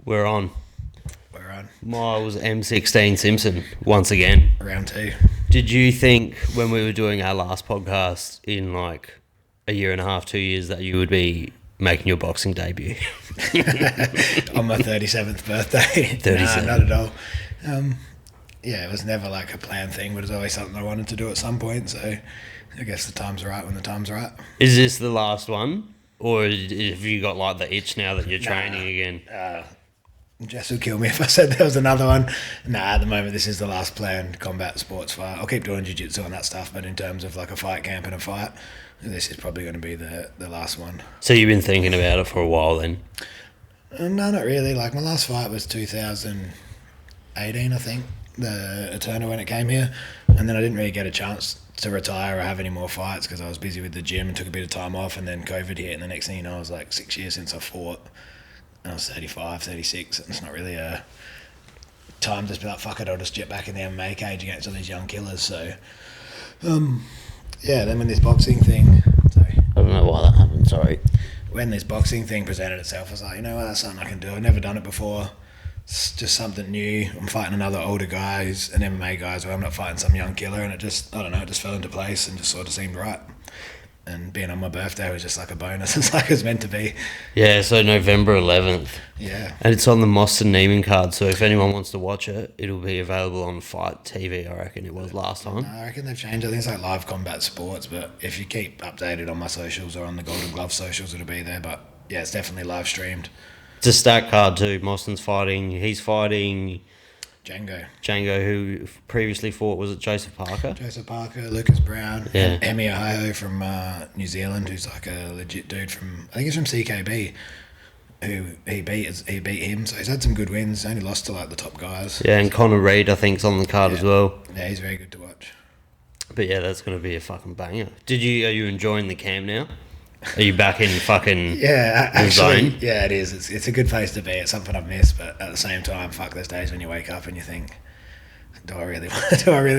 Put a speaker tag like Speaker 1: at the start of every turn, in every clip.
Speaker 1: We're on.
Speaker 2: We're on.
Speaker 1: Myles M16 Simpson, once again.
Speaker 2: Round two.
Speaker 1: Did you think when we were doing our last podcast in like a year and a half, 2 years, that you would be making your boxing debut?
Speaker 2: On my 37th birthday?
Speaker 1: 37.
Speaker 2: Nah, not at all. Yeah, it was never like a planned thing, but it was always something I wanted to do at some point, so I guess the time's right when the time's right.
Speaker 1: Is this the last one? Or have you got like the itch now that you're training again?
Speaker 2: Jess would kill me if I said there was another one. Nah, at the moment this is the last planned combat sports fight. I'll keep doing jiu-jitsu and that stuff, but in terms of like a fight camp and a fight, this is probably going to be the last one.
Speaker 1: So you've been thinking about it for a while then?
Speaker 2: No, not really. Like my last fight was 2018, I think, the Eterna when it came here, and then I didn't really get a chance to retire or have any more fights because I was busy with the gym and took a bit of time off, and then COVID hit, and the next thing you know, it was like 6 years since I fought. I was 35, 36, and it's not really a time to just be like, fuck it, I'll just jet back in the MMA cage against all these young killers. So, yeah, then when this boxing thing... Sorry.
Speaker 1: I don't know why that happened, sorry.
Speaker 2: When this boxing thing presented itself, I was like, you know what, that's something I can do. I've never done it before. It's just something new. I'm fighting another older guy who's an MMA guy as well. I'm not fighting some young killer, and it just, I don't know, it just fell into place and just sort of seemed right. And being on my birthday was just like a bonus. It's like it's meant to be.
Speaker 1: Yeah, so November 11th.
Speaker 2: Yeah.
Speaker 1: And it's on the Moston Neiman card, so if anyone wants to watch it, it'll be available on Fight TV, I reckon it was last time.
Speaker 2: I reckon they've changed. I think it's like Live Combat Sports, but if you keep updated on my socials or on the Golden Glove socials, it'll be there. But yeah, it's definitely live streamed.
Speaker 1: It's a stack card too. He's fighting
Speaker 2: Django,
Speaker 1: who previously fought, was it Joseph Parker?
Speaker 2: Joseph Parker, Lucas Brown,
Speaker 1: Yeah.
Speaker 2: Emi Ohio from New Zealand, who's like a legit dude from, I think he's from CKB, who he beat him, so he's had some good wins, only lost to like the top guys.
Speaker 1: Yeah, and Connor Reid, I think, is on the card as well.
Speaker 2: Yeah, he's very good to watch.
Speaker 1: But yeah, that's going to be a fucking banger. Are you enjoying the camp now? Are you back in fucking
Speaker 2: actually,
Speaker 1: zone?
Speaker 2: Yeah, it is. It's a good place to be. It's something I've missed, but at the same time, fuck those days when you wake up and you think, do I really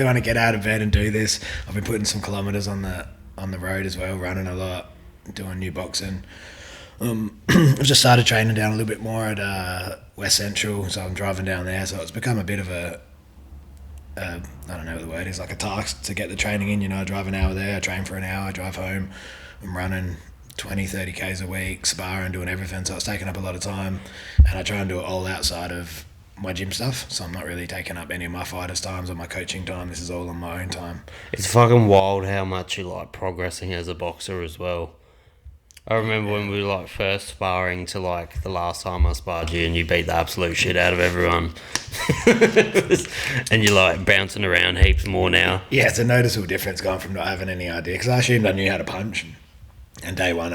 Speaker 2: want to get out of bed and do this? I've been putting some kilometres on the road as well, running a lot, doing new boxing. I've just started training down a little bit more at West Central, so I'm driving down there. So it's become a bit of a I don't know what the word is, like a task to get the training in. You know, I drive an hour there, I train for an hour, I drive home, I'm running 20, 30 Ks a week, sparring, doing everything, so it's taking up a lot of time, and I try and do it all outside of my gym stuff, so I'm not really taking up any of my fighters' times or my coaching time. This is all on my own time.
Speaker 1: It's fucking wild how much you like progressing as a boxer as well. I remember when we were like first sparring to like the last time I sparred you and you beat the absolute shit out of everyone. And you're like bouncing around heaps more now.
Speaker 2: Yeah, it's a noticeable difference going from not having any idea, because I assumed I knew how to punch. And day one,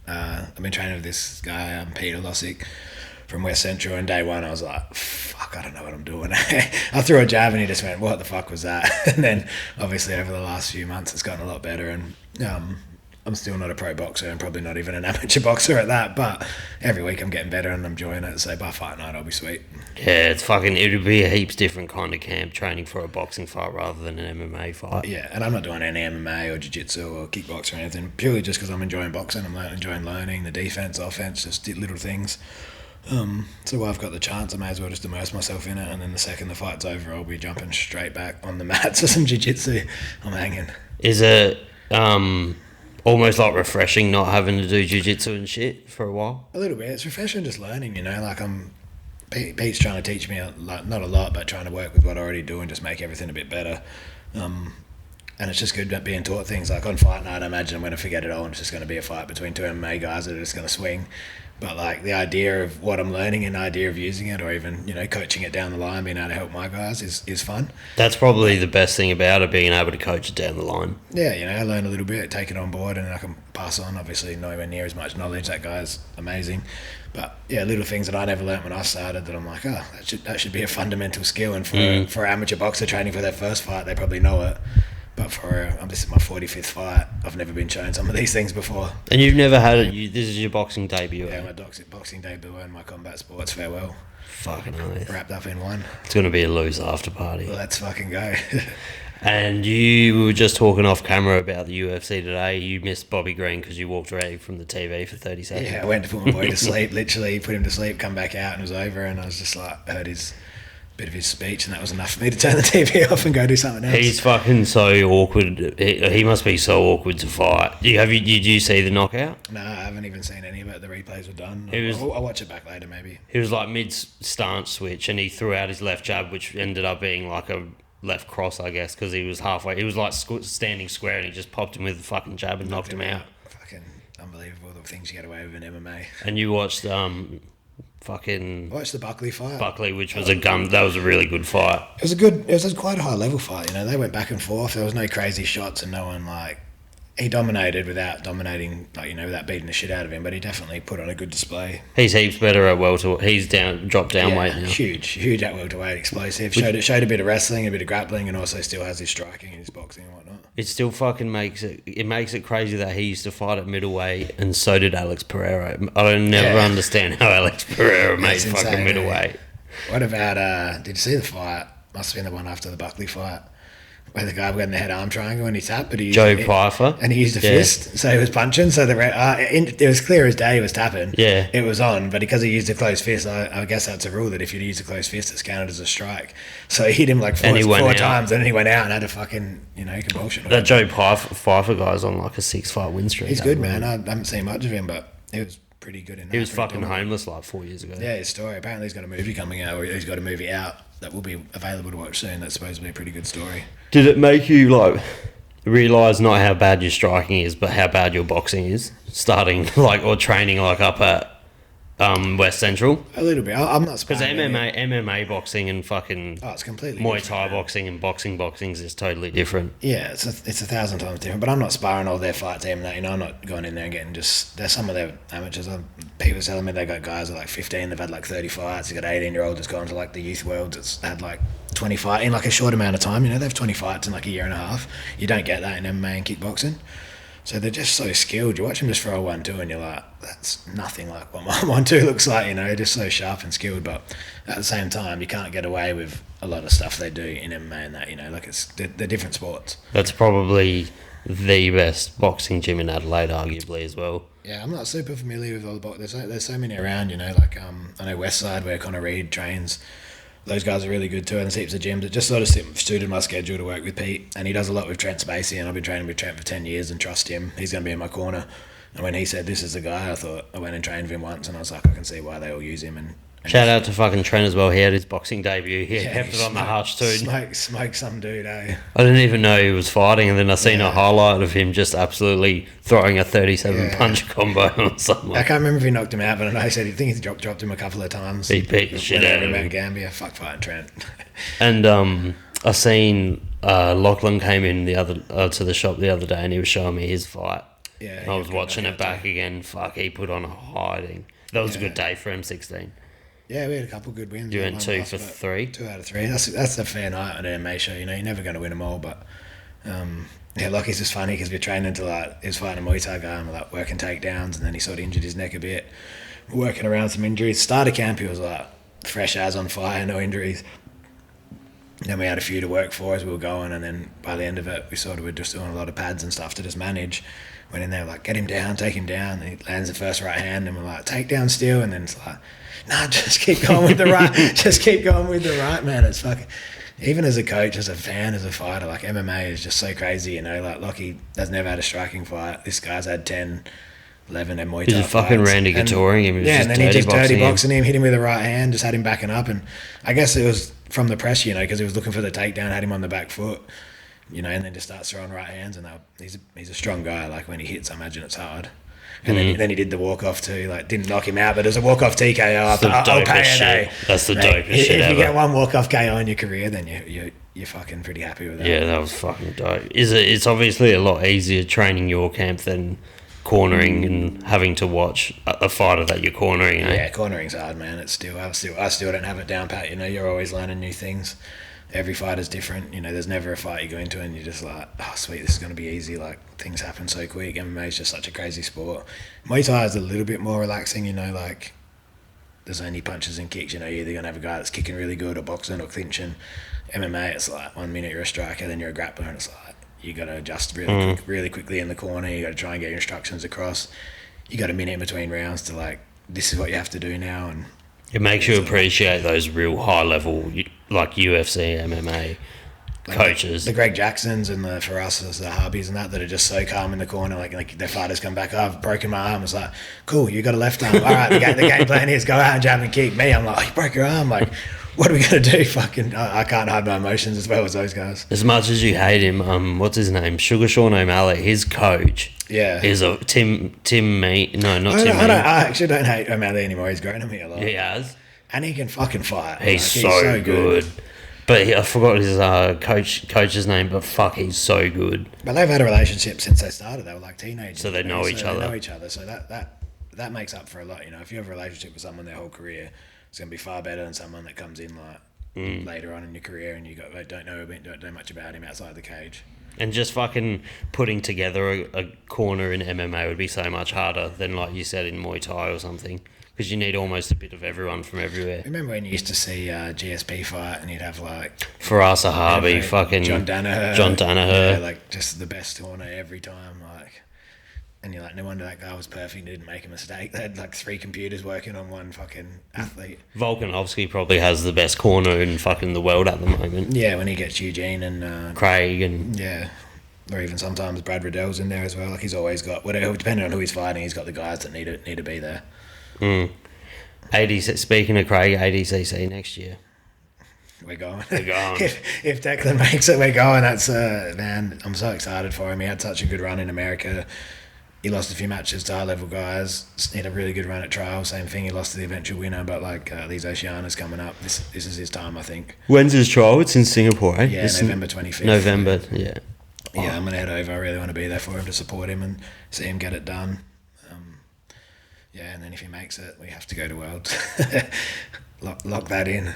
Speaker 2: I've been training with this guy, Peter Lossick from West Central, and day one I was like, fuck, I don't know what I'm doing. I threw a jab and he just went, what the fuck was that? And then obviously over the last few months it's gotten a lot better, and I'm still not a pro boxer and probably not even an amateur boxer at that, but every week I'm getting better and I'm enjoying it, so by fight night I'll be sweet.
Speaker 1: Yeah, it'll be a heaps different kind of camp, training for a boxing fight rather than an MMA fight.
Speaker 2: Yeah, and I'm not doing any MMA or jiu-jitsu or kickboxing or anything, purely just because I'm enjoying boxing. I'm enjoying learning the defense, offense, just little things. So while I've got the chance, I may as well just immerse myself in it, and then the second the fight's over I'll be jumping straight back on the mats for some jiu-jitsu. I'm hanging.
Speaker 1: Is it almost like refreshing not having to do jiu-jitsu and shit for a while?
Speaker 2: A little bit. It's refreshing just learning, you know, like Pete's trying to teach me, like, not a lot, but trying to work with what I already do and just make everything a bit better. And it's just good being taught things. Like on fight night, I imagine I'm going to forget it all and it's just going to be a fight between two MMA guys that are just going to swing. But like the idea of what I'm learning and the idea of using it, or even, you know, coaching it down the line, being able to help my guys is fun.
Speaker 1: That's probably the best thing about it, being able to coach it down the line.
Speaker 2: Yeah, you know, I learn a little bit, take it on board, and I can pass on. Obviously nowhere near as much knowledge. That guy's amazing. But yeah, little things that I never learnt when I started that I'm like, oh, that should be a fundamental skill. And for an amateur boxer training for their first fight, they probably know it. But this is my 45th fight. I've never been shown some of these things before.
Speaker 1: And you've never had it. This is your boxing debut.
Speaker 2: Yeah, my boxing debut and my combat sports farewell.
Speaker 1: Fucking nice.
Speaker 2: Wrapped up in one.
Speaker 1: It's going to be a loose after party.
Speaker 2: Let's fucking go.
Speaker 1: And you were just talking off camera about the UFC today. You missed Bobby Green because you walked away from the TV for 30 seconds.
Speaker 2: Yeah, I went to put my boy to sleep, literally put him to sleep, come back out and it was over, and I was just like, heard his bit of his speech, and that was enough for me to turn the TV off and go do something else.
Speaker 1: He's fucking so awkward. He must be so awkward to fight. Did you see the knockout?
Speaker 2: No, I haven't even seen any of it. The replays were done.
Speaker 1: Was,
Speaker 2: I'll watch it back later, maybe.
Speaker 1: He was like mid-stance switch, and he threw out his left jab, which ended up being like a left cross, I guess, because he was halfway. He was like standing square, and he just popped him with the fucking jab and knocked him out.
Speaker 2: Fucking unbelievable, the things you get away with in MMA.
Speaker 1: And you watched I
Speaker 2: watched the Buckley fight.
Speaker 1: Which was a gun. That was a really good fight.
Speaker 2: It was quite a high level fight. They went back and forth. There was no crazy shots, and no one he dominated without dominating, without beating the shit out of him. But he definitely put on a good display.
Speaker 1: He's heaps better at welterweight. He's dropped down weight now.
Speaker 2: Huge at welterweight, explosive. Showed a bit of wrestling, a bit of grappling, and also still has his striking and his boxing and whatnot.
Speaker 1: It still fucking makes it crazy that he used to fight at middleweight, and so did Alex Pereira. I never understand how Alex Pereira made fucking middleweight.
Speaker 2: What about did you see the fight? Must have been the one after the Buckley fight, where the guy went in the head arm triangle and he tapped, but
Speaker 1: Joe Pfeiffer,
Speaker 2: and he used a fist, so he was punching. So it was clear as day he was tapping.
Speaker 1: Yeah,
Speaker 2: it was on, but because he used a closed fist, I guess that's a rule that if you use a closed fist, it's counted as a strike. So he hit him like four times, and then he went out and had a fucking convulsion.
Speaker 1: That Joe Pfeiffer guy's on like a 6-fight win streak.
Speaker 2: He's good, man. I haven't seen much of him, but he was pretty good in that.
Speaker 1: He was fucking homeless like 4 years ago.
Speaker 2: Yeah, his story. Apparently he's got a movie coming out, or he's got a movie out that will be available to watch soon. That's supposed to be a pretty good story.
Speaker 1: Did it make you realise not how bad your striking is, but how bad your boxing is? Starting or training up at West Central?
Speaker 2: A little bit. I'm not
Speaker 1: because MMA boxing and fucking
Speaker 2: it's completely
Speaker 1: Muay Thai boxing and boxing is totally different.
Speaker 2: Yeah, it's 1,000 times different. But I'm not sparring all their fight team. I'm not going in there and getting there's some of their amateurs. People telling me they got guys that are 15. They've had 30 fights. They got 18-year-olds that's gone to the youth world that's had 20 fights in a short amount of time. They have 20 fights in a year and a half. You don't get that in MMA and kickboxing. So they're just so skilled. You watch them just throw a 1-2 and you're like, that's nothing like what my 1-2 looks like, just so sharp and skilled. But at the same time, you can't get away with a lot of stuff they do in MMA and that, they're different sports.
Speaker 1: That's probably the best boxing gym in Adelaide, arguably, as well.
Speaker 2: Yeah, I'm not super familiar with all the boxing. There's so many around, I know Westside where Connor Reed trains. Those guys are really good too, and there's heaps of gyms. It just sort of suited my schedule to work with Pete, and he does a lot with Trent Spacey, and I've been training with Trent for 10 years and trust him. He's going to be in my corner. And when he said this is the guy, I went and trained with him once, and I was like, I can see why they all use him. And
Speaker 1: shout out to fucking Trent as well. He had his boxing debut. He kept it on the hush too.
Speaker 2: Smoke some dude, eh?
Speaker 1: I didn't even know he was fighting, and then I seen a highlight of him just absolutely throwing a 37 punch combo or something.
Speaker 2: I can't remember if he knocked him out, but I know he said he dropped him a couple of times.
Speaker 1: He beat the shit out of him.
Speaker 2: Gambia, fuck fighting Trent.
Speaker 1: And I seen Lachlan came in to the shop the other day, and he was showing me his fight.
Speaker 2: Yeah,
Speaker 1: and I was watching it back again. Fuck, he put on a hiding. That was a good day for M16.
Speaker 2: Yeah, we had a couple good wins.
Speaker 1: You went 2 for 3?
Speaker 2: 2 out of 3. That's a fair night at an MMA show. You're never going to win them all, but Lockie's just funny because we're training to he was fighting a Muay Thai guy and we're working takedowns, and then he sort of injured his neck a bit. We're working around some injuries. Starter camp, he was fresh as on fire, no injuries. Then we had a few to work for as we were going, and then by the end of it, we sort of were just doing a lot of pads and stuff to just manage. Went in there get him down, take him down. And he lands the first right hand, and we're take down still, and then it's nah, just keep going with the right. Just keep going with the right, man. It's fucking. Even as a coach, as a fan, as a fighter, MMA is just so crazy, Lockie has never had a striking fight. This guy's had 10, 11 and Muay Thai.
Speaker 1: He's fucking Randy Couturing him.
Speaker 2: And then he just dirty boxing him, hit him with the right hand, just had him backing up, and I guess it was from the press, because he was looking for the takedown, had him on the back foot, and then just starts throwing right hands, and he's a strong guy. When he hits, I imagine it's hard. And then he did the walk-off too, didn't knock him out, but it was a walk-off TKO. I'll pay it,
Speaker 1: That's the dopest shit ever.
Speaker 2: If you get one walk-off KO in your career, then you're fucking pretty happy with that.
Speaker 1: Yeah, that was fucking dope. It's obviously a lot easier training your camp than cornering and having to watch a fighter that you're cornering.
Speaker 2: Yeah, cornering's hard, man. I still don't have it down pat. You're always learning new things. Every fight is different. There's never a fight you go into and you're just oh sweet, this is going to be easy. Things happen so quick. MMA is just such a crazy sport. Muay Thai is a little bit more relaxing. There's there's only punches and kicks. You know, you're either gonna have a guy that's kicking really good or boxing or clinching. MMA, it's like 1 minute you're a striker, then you're a grappler, and it's like you got to adjust really quickly in the corner. You got to try and get your instructions across. You got a minute in between rounds to like, this is what you have to do now, and
Speaker 1: it makes you appreciate those real high level, like UFC, MMA
Speaker 2: like
Speaker 1: coaches.
Speaker 2: The Greg Jacksons and the for us the Harbies and that are just so calm in the corner. Like their fighters come back, I've broken my arm. It's like, cool, you got a left arm. All right, the game plan is go out and jab and kick. Me, I'm like, oh, you broke your arm. Like, what are we going to do? Fucking, I can't hide my emotions as well as those guys.
Speaker 1: As much as you hate him, what's his name? Sugar Sean O'Malley, his coach.
Speaker 2: Yeah.
Speaker 1: Is a Tim Mead. No, not Tim
Speaker 2: Mead.
Speaker 1: I
Speaker 2: actually don't hate O'Malley anymore. He's grown on me a lot.
Speaker 1: He has.
Speaker 2: And he can fucking fight.
Speaker 1: He's so good. But I forgot his coach's name, but fuck, he's so good.
Speaker 2: But they've had a relationship since they started. They were like teenagers.
Speaker 1: So they know each other.
Speaker 2: So that makes up for a lot. You know, if you have a relationship with someone their whole career, it's going to be far better than someone that comes in like later on in your career and don't know much about him outside the cage.
Speaker 1: And just fucking putting together a corner in MMA would be so much harder than, like you said, in Muay Thai or something. Because you need almost a bit of everyone from everywhere.
Speaker 2: Remember when you used to see GSP fight and you'd have like
Speaker 1: Faraz Sahabi, fucking
Speaker 2: John Danaher, yeah, like just the best corner every time, like, and you're like, no wonder that guy was perfect, didn't make a mistake. They had like 3 computers working on one fucking athlete.
Speaker 1: Volkanovski probably has the best corner in fucking the world at the moment.
Speaker 2: Yeah, when he gets Eugene and
Speaker 1: Craig and
Speaker 2: or even sometimes Brad Riddell's in there as well. Like he's always got whatever, depending on who he's fighting, he's got the guys that need to be there.
Speaker 1: Speaking of Craig, ADCC next year.
Speaker 2: We're going.
Speaker 1: if
Speaker 2: Declan makes it, we're going. That's man, I'm so excited for him. He had such a good run in America. He lost a few matches to high-level guys. He had a really good run at trial. Same thing, he lost to the eventual winner. But like these Oceanias coming up, this is his time, I think.
Speaker 1: When's his trial? It's in Singapore, eh?
Speaker 2: Yeah, November 25th.
Speaker 1: November, yeah.
Speaker 2: Yeah, I'm gonna head over. I really want to be there for him to support him and see him get it done. Yeah, and then if he makes it, we have to go to Worlds. lock that in.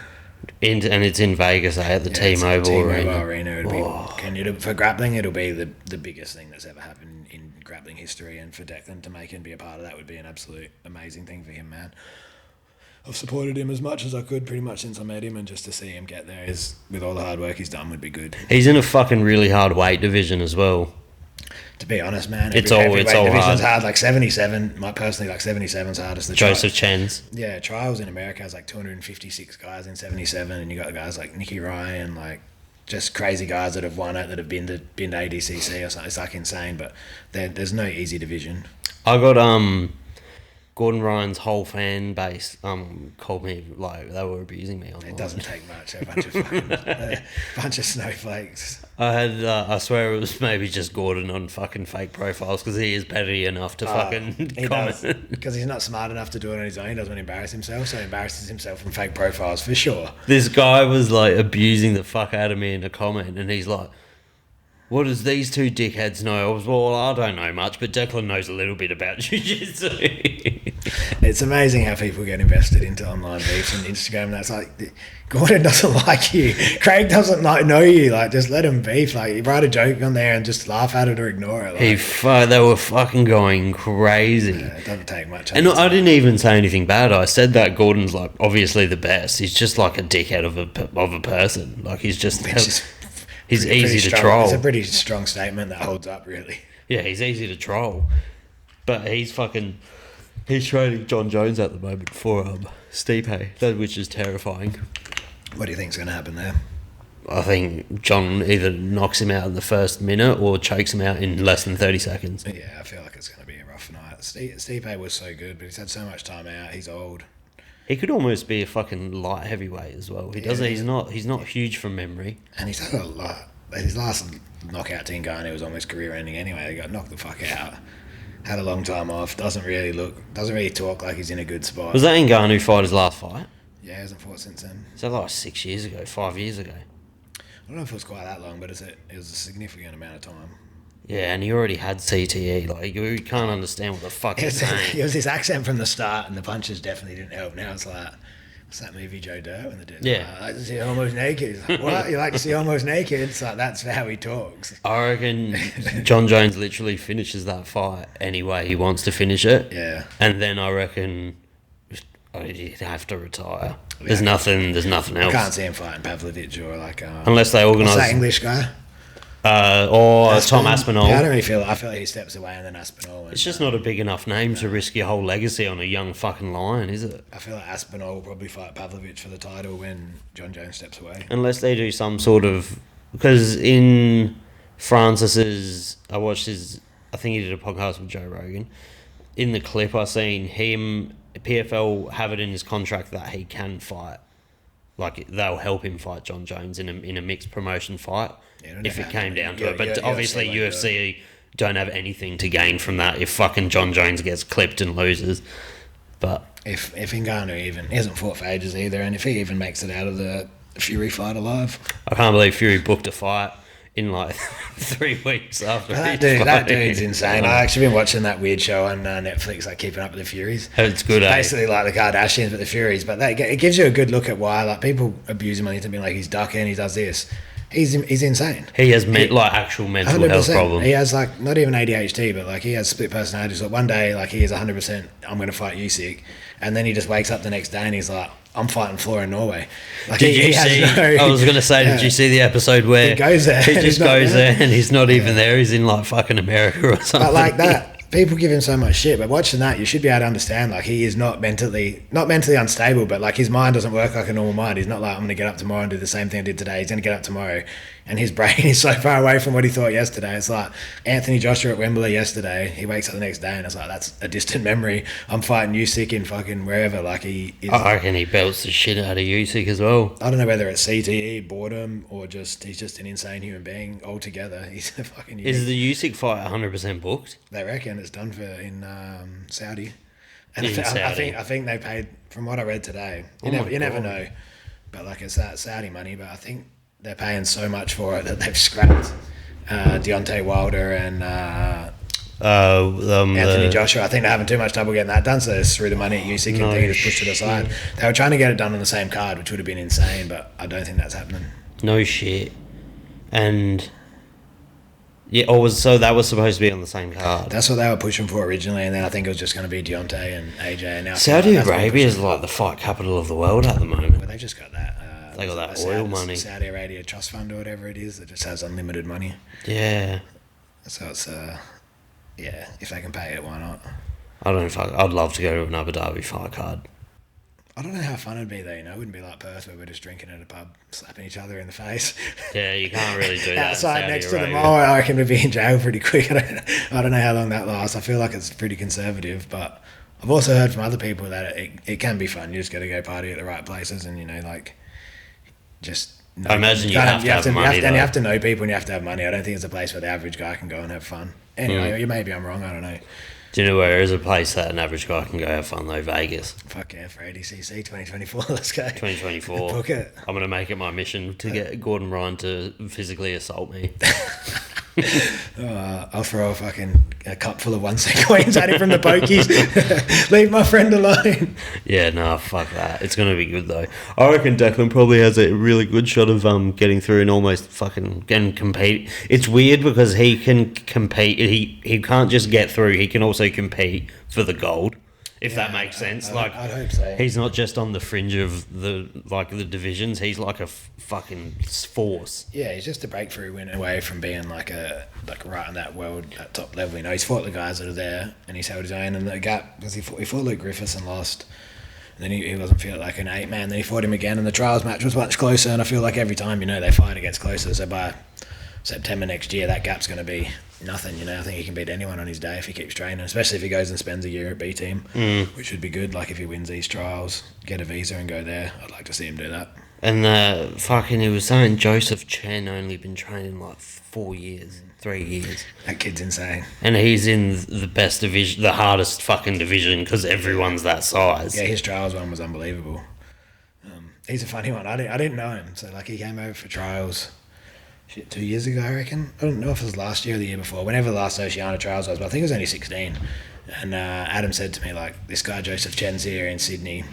Speaker 1: And it's in Vegas, at the T-Mobile
Speaker 2: Arena. For grappling, it'll be the biggest thing that's ever happened in grappling history, and for Declan to make and be a part of that would be an absolute amazing thing for him, man. I've supported him as much as I could pretty much since I met him, and just to see him get there is, with all the hard work he's done, would be good.
Speaker 1: He's in a fucking really hard weight division as well.
Speaker 2: To be honest, man,
Speaker 1: it's all
Speaker 2: division's hard. Like 77, personally, like 77's hardest. The
Speaker 1: Joseph Chen's.
Speaker 2: Yeah, trials in America has like 256 guys in 77, and you got guys like Nicky Ryan, like just crazy guys that have won it, that have been to ADCC or something. It's like insane, but there's no easy division.
Speaker 1: I got Gordon Ryan's whole fan base called me, like, they were abusing me online.
Speaker 2: It doesn't take much. A bunch of snowflakes.
Speaker 1: I swear it was maybe just Gordon on fucking fake profiles, because he is petty enough to fucking comment.
Speaker 2: Because he's not smart enough to do it on his own. He doesn't want to embarrass himself, so he embarrasses himself from fake profiles for sure.
Speaker 1: This guy was like abusing the fuck out of me in a comment, and he's like, what does these two dickheads know? I was, well, I don't know much, but Declan knows a little bit about jiu-jitsu.
Speaker 2: It's amazing how people get invested into online beefs and Instagram. That's like, Gordon doesn't like you. Craig doesn't know you. Like, just let him beef. Like, you write a joke on there and just laugh at it or ignore it. Like,
Speaker 1: they were fucking going crazy.
Speaker 2: Yeah, it doesn't take much.
Speaker 1: And I didn't even say anything bad. I said that Gordon's like obviously the best. He's just like a dickhead of a person. Like, he's just he's easy to troll.
Speaker 2: It's a pretty strong statement that holds up, really.
Speaker 1: Yeah, he's easy to troll. But he's training John Jones at the moment for Stipe, which is terrifying.
Speaker 2: What do you think's going to happen there?
Speaker 1: I think John either knocks him out in the first minute or chokes him out in less than 30 seconds.
Speaker 2: Yeah, I feel like it's going to be a rough night. Stipe was so good, but he's had so much time out. He's old.
Speaker 1: He could almost be a fucking light heavyweight as well. He's not huge from memory.
Speaker 2: And he's had a lot. His last knockout to Ngannou was almost career ending anyway. He got knocked the fuck out. Had a long time off. Doesn't really talk like he's in a good spot.
Speaker 1: Was that Ngannou fight his last fight?
Speaker 2: Yeah, he hasn't fought since then.
Speaker 1: So like 6 years ago, 5 years ago.
Speaker 2: I don't know if it was quite that long, but it was a significant amount of time.
Speaker 1: Yeah, and he already had CTE. Like, you can't understand what the fuck he's saying.
Speaker 2: It was his accent from the start, and the punches definitely didn't help. Now it's like, what's that movie, Joe Dirt, when they did?
Speaker 1: Yeah.
Speaker 2: I like to see almost naked. It's like, what? You like to see almost naked? It's like, that's how he talks.
Speaker 1: I reckon John Jones literally finishes that fight any way he wants to finish it.
Speaker 2: Yeah.
Speaker 1: And then I reckon he'd have to retire. There's nothing else.
Speaker 2: I can't see him fighting Pavlovich or like...
Speaker 1: Unless they organise...
Speaker 2: What's that English guy?
Speaker 1: Or Tom Aspinall.
Speaker 2: Yeah, I don't really feel... I feel like he steps away and then Aspinall...
Speaker 1: It's just not a big enough name to risk your whole legacy on a young fucking lion, is it?
Speaker 2: I feel like Aspinall will probably fight Pavlovich for the title when John Jones steps away.
Speaker 1: Unless they do some sort of... Because in Francis's... I watched his... I think he did a podcast with Joe Rogan. In the clip I seen him... PFL have it in his contract that he can fight. Like, they'll help him fight John Jones in a mixed promotion fight if it came down to it. But obviously UFC don't have anything to gain from that if fucking John Jones gets clipped and loses. But
Speaker 2: if Ngannou even... He hasn't fought for ages either, and if he even makes it out of the Fury fight alive...
Speaker 1: I can't believe Fury booked a fight in like 3 weeks after
Speaker 2: that dude's insane. I actually been watching that weird show on Netflix, like Keeping Up with the Furies.
Speaker 1: It's good,
Speaker 2: basically like the Kardashians but the Furies, but it gives you a good look at why like people abuse him on Instagram, being like he's ducking, he does this. He's insane.
Speaker 1: He has actual mental 100%. Health problems.
Speaker 2: He has like not even ADHD, but like he has split personalities. Like one day like he is 100% I'm going to fight Usyk, and then he just wakes up the next day and he's like, I'm fighting Flora in Norway. Like
Speaker 1: did you see? I was going to say, did you see the episode where
Speaker 2: he goes there?
Speaker 1: He just goes there and he's not even there. He's in like fucking America or something.
Speaker 2: But like that, people give him so much shit. But watching that, you should be able to understand. Like he is not mentally unstable, but like his mind doesn't work like a normal mind. He's not like I'm going to get up tomorrow and do the same thing I did today. He's going to get up tomorrow, and his brain is so far away from what he thought yesterday. It's like Anthony Joshua at Wembley yesterday. He wakes up the next day and it's like that's a distant memory. I'm fighting Usyk in fucking wherever. Like he is.
Speaker 1: I reckon he belts the shit out of Usyk as well.
Speaker 2: I don't know whether it's CTE, boredom, or just he's just an insane human being altogether. He's a fucking.
Speaker 1: Is the Usyk fight 100% booked?
Speaker 2: They reckon it's done for in Saudi. And I think they paid, from what I read today. You never know, but like it's that Saudi money. But I think they're paying so much for it that they've scrapped Deontay Wilder and Anthony Joshua. I think they're having too much trouble getting that done, so they just threw the money at Usyk and they just pushed it aside. They were trying to get it done on the same card, which would have been insane, but I don't think that's happening.
Speaker 1: No shit. And yeah, so that was supposed to be on the same card.
Speaker 2: That's what they were pushing for originally, and then I think it was just going to be Deontay and AJ. And now
Speaker 1: Saudi Arabia is like the fight capital of the world at the moment.
Speaker 2: But they just got that.
Speaker 1: They got that oil money.
Speaker 2: Saudi Arabia Trust Fund or whatever it is that just has unlimited money.
Speaker 1: Yeah.
Speaker 2: So it's yeah, if they can pay it, why not?
Speaker 1: I don't know I'd love to go to an Abu Dhabi fight card.
Speaker 2: I don't know how fun it'd be though, you know. It wouldn't be like Perth where we're just drinking at a pub, slapping each other in the face.
Speaker 1: Yeah, you can't really do that.
Speaker 2: Outside next to the mall, I reckon we'd be in jail pretty quick. I don't know how long that lasts. I feel like it's pretty conservative, but I've also heard from other people that it can be fun. You just got to go party at the right places, and you know, like just.
Speaker 1: I imagine you have to have money.
Speaker 2: And you have to know people, and you have to have money. I don't think it's a place where the average guy can go and have fun. Anyway, maybe I'm wrong. I don't know.
Speaker 1: Do you know where there is a place that an average guy can go have fun though? Vegas.
Speaker 2: Fuck yeah, for ADCC 2024. Let's go. 2024.
Speaker 1: Book it. I'm going to make it my mission to get Gordon Ryan to physically assault me.
Speaker 2: I'll throw a cup full of 1 cent coins at him from the pokies. Leave my friend alone.
Speaker 1: Yeah, no, fuck that. It's going to be good though. I reckon Declan probably has a really good shot of getting through and almost fucking can compete. It's weird because he can compete. He can't just get through. He can also compete for the gold. If that makes sense.
Speaker 2: I hope so.
Speaker 1: He's not just on the fringe of the divisions. He's like a fucking force.
Speaker 2: Yeah, he's just a breakthrough win away from being like right on that world at top level. You know, he's fought the guys that are there, and he's held his own. And the gap because he fought Luke Griffiths and lost. And then he wasn't feeling like an 8-man. Then he fought him again, and the trials match was much closer. And I feel like every time they fight, it gets closer. So by September next year, that gap's going to be nothing. You know, I think he can beat anyone on his day if he keeps training, especially if he goes and spends a year at B team, which would be good. Like if he wins these trials, get a visa and go there. I'd like to see him do that.
Speaker 1: And he was saying Joseph Chen only been training like 4 years, 3 years.
Speaker 2: That kid's insane.
Speaker 1: And he's in the best division, the hardest fucking division, because everyone's that size.
Speaker 2: Yeah, his trials one was unbelievable. He's a funny one. I didn't know him, so like he came over for trials. 2 years ago, I reckon. I don't know if it was last year or the year before. Whenever the last Oceania trials was, but I think it was only 16. And Adam said to me, like, this guy Joseph Chen's here in Sydney.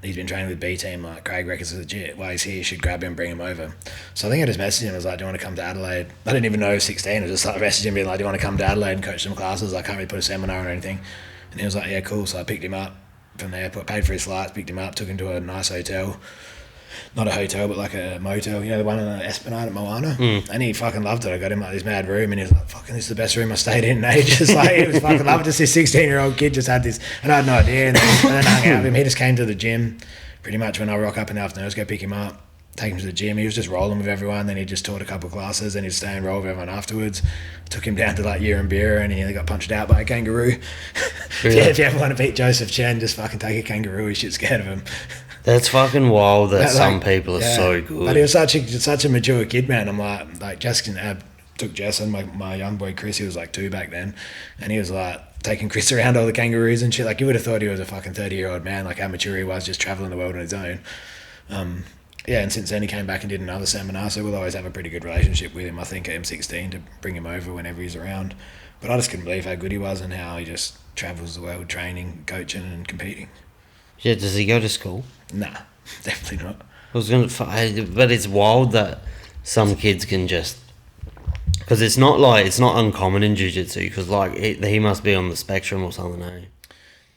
Speaker 2: He's been training with B team. Like Craig reckons is legit. While he's here, you should grab him, and bring him over. So I think I just messaged him. I was like, "Do you want to come to Adelaide?" I didn't even know he was 16. I just started messaging him, being like, "Do you want to come to Adelaide and coach some classes?" I can't really put a seminar or anything. And he was like, yeah, cool. So I picked him up from the airport, paid for his flights, picked him up, took him to a nice hotel. Not a hotel, but like a motel, you know, the one in the Esplanade at Moana. And he fucking loved it. I got him like this mad room, and he was like, fucking, this is the best room I stayed in ages. Like, he was fucking loving it. Just this 16-year-old kid just had this, and I had no idea. And then hung out with him. He just came to the gym pretty much when I rock up in the afternoon. I just go pick him up, take him to the gym. He was just rolling with everyone. Then he just taught a couple of classes, and he'd stay and roll with everyone afterwards. Took him down to like Yerumbira, and he nearly got punched out by a kangaroo. If you ever want to beat Joseph Chen, just fucking take a kangaroo. He's shit scared of him.
Speaker 1: That's fucking wild that some people are so good.
Speaker 2: But he was such a mature kid, man. I'm like Jessica and Ab took Jess and my young boy Chris, he was like 2 back then, and he was like taking Chris around all the kangaroos and shit. Like, you would have thought he was a fucking 30-year-old man, like how mature he was, just travelling the world on his own. And since then he came back and did another seminar, so we'll always have a pretty good relationship with him, I think, at M16 to bring him over whenever he's around. But I just couldn't believe how good he was and how he just travels the world training, coaching and competing.
Speaker 1: Yeah, does he go to school?
Speaker 2: Nah, definitely not.
Speaker 1: But it's wild that some kids can just, because it's not uncommon in jiu-jitsu, because like he must be on the spectrum or something, eh?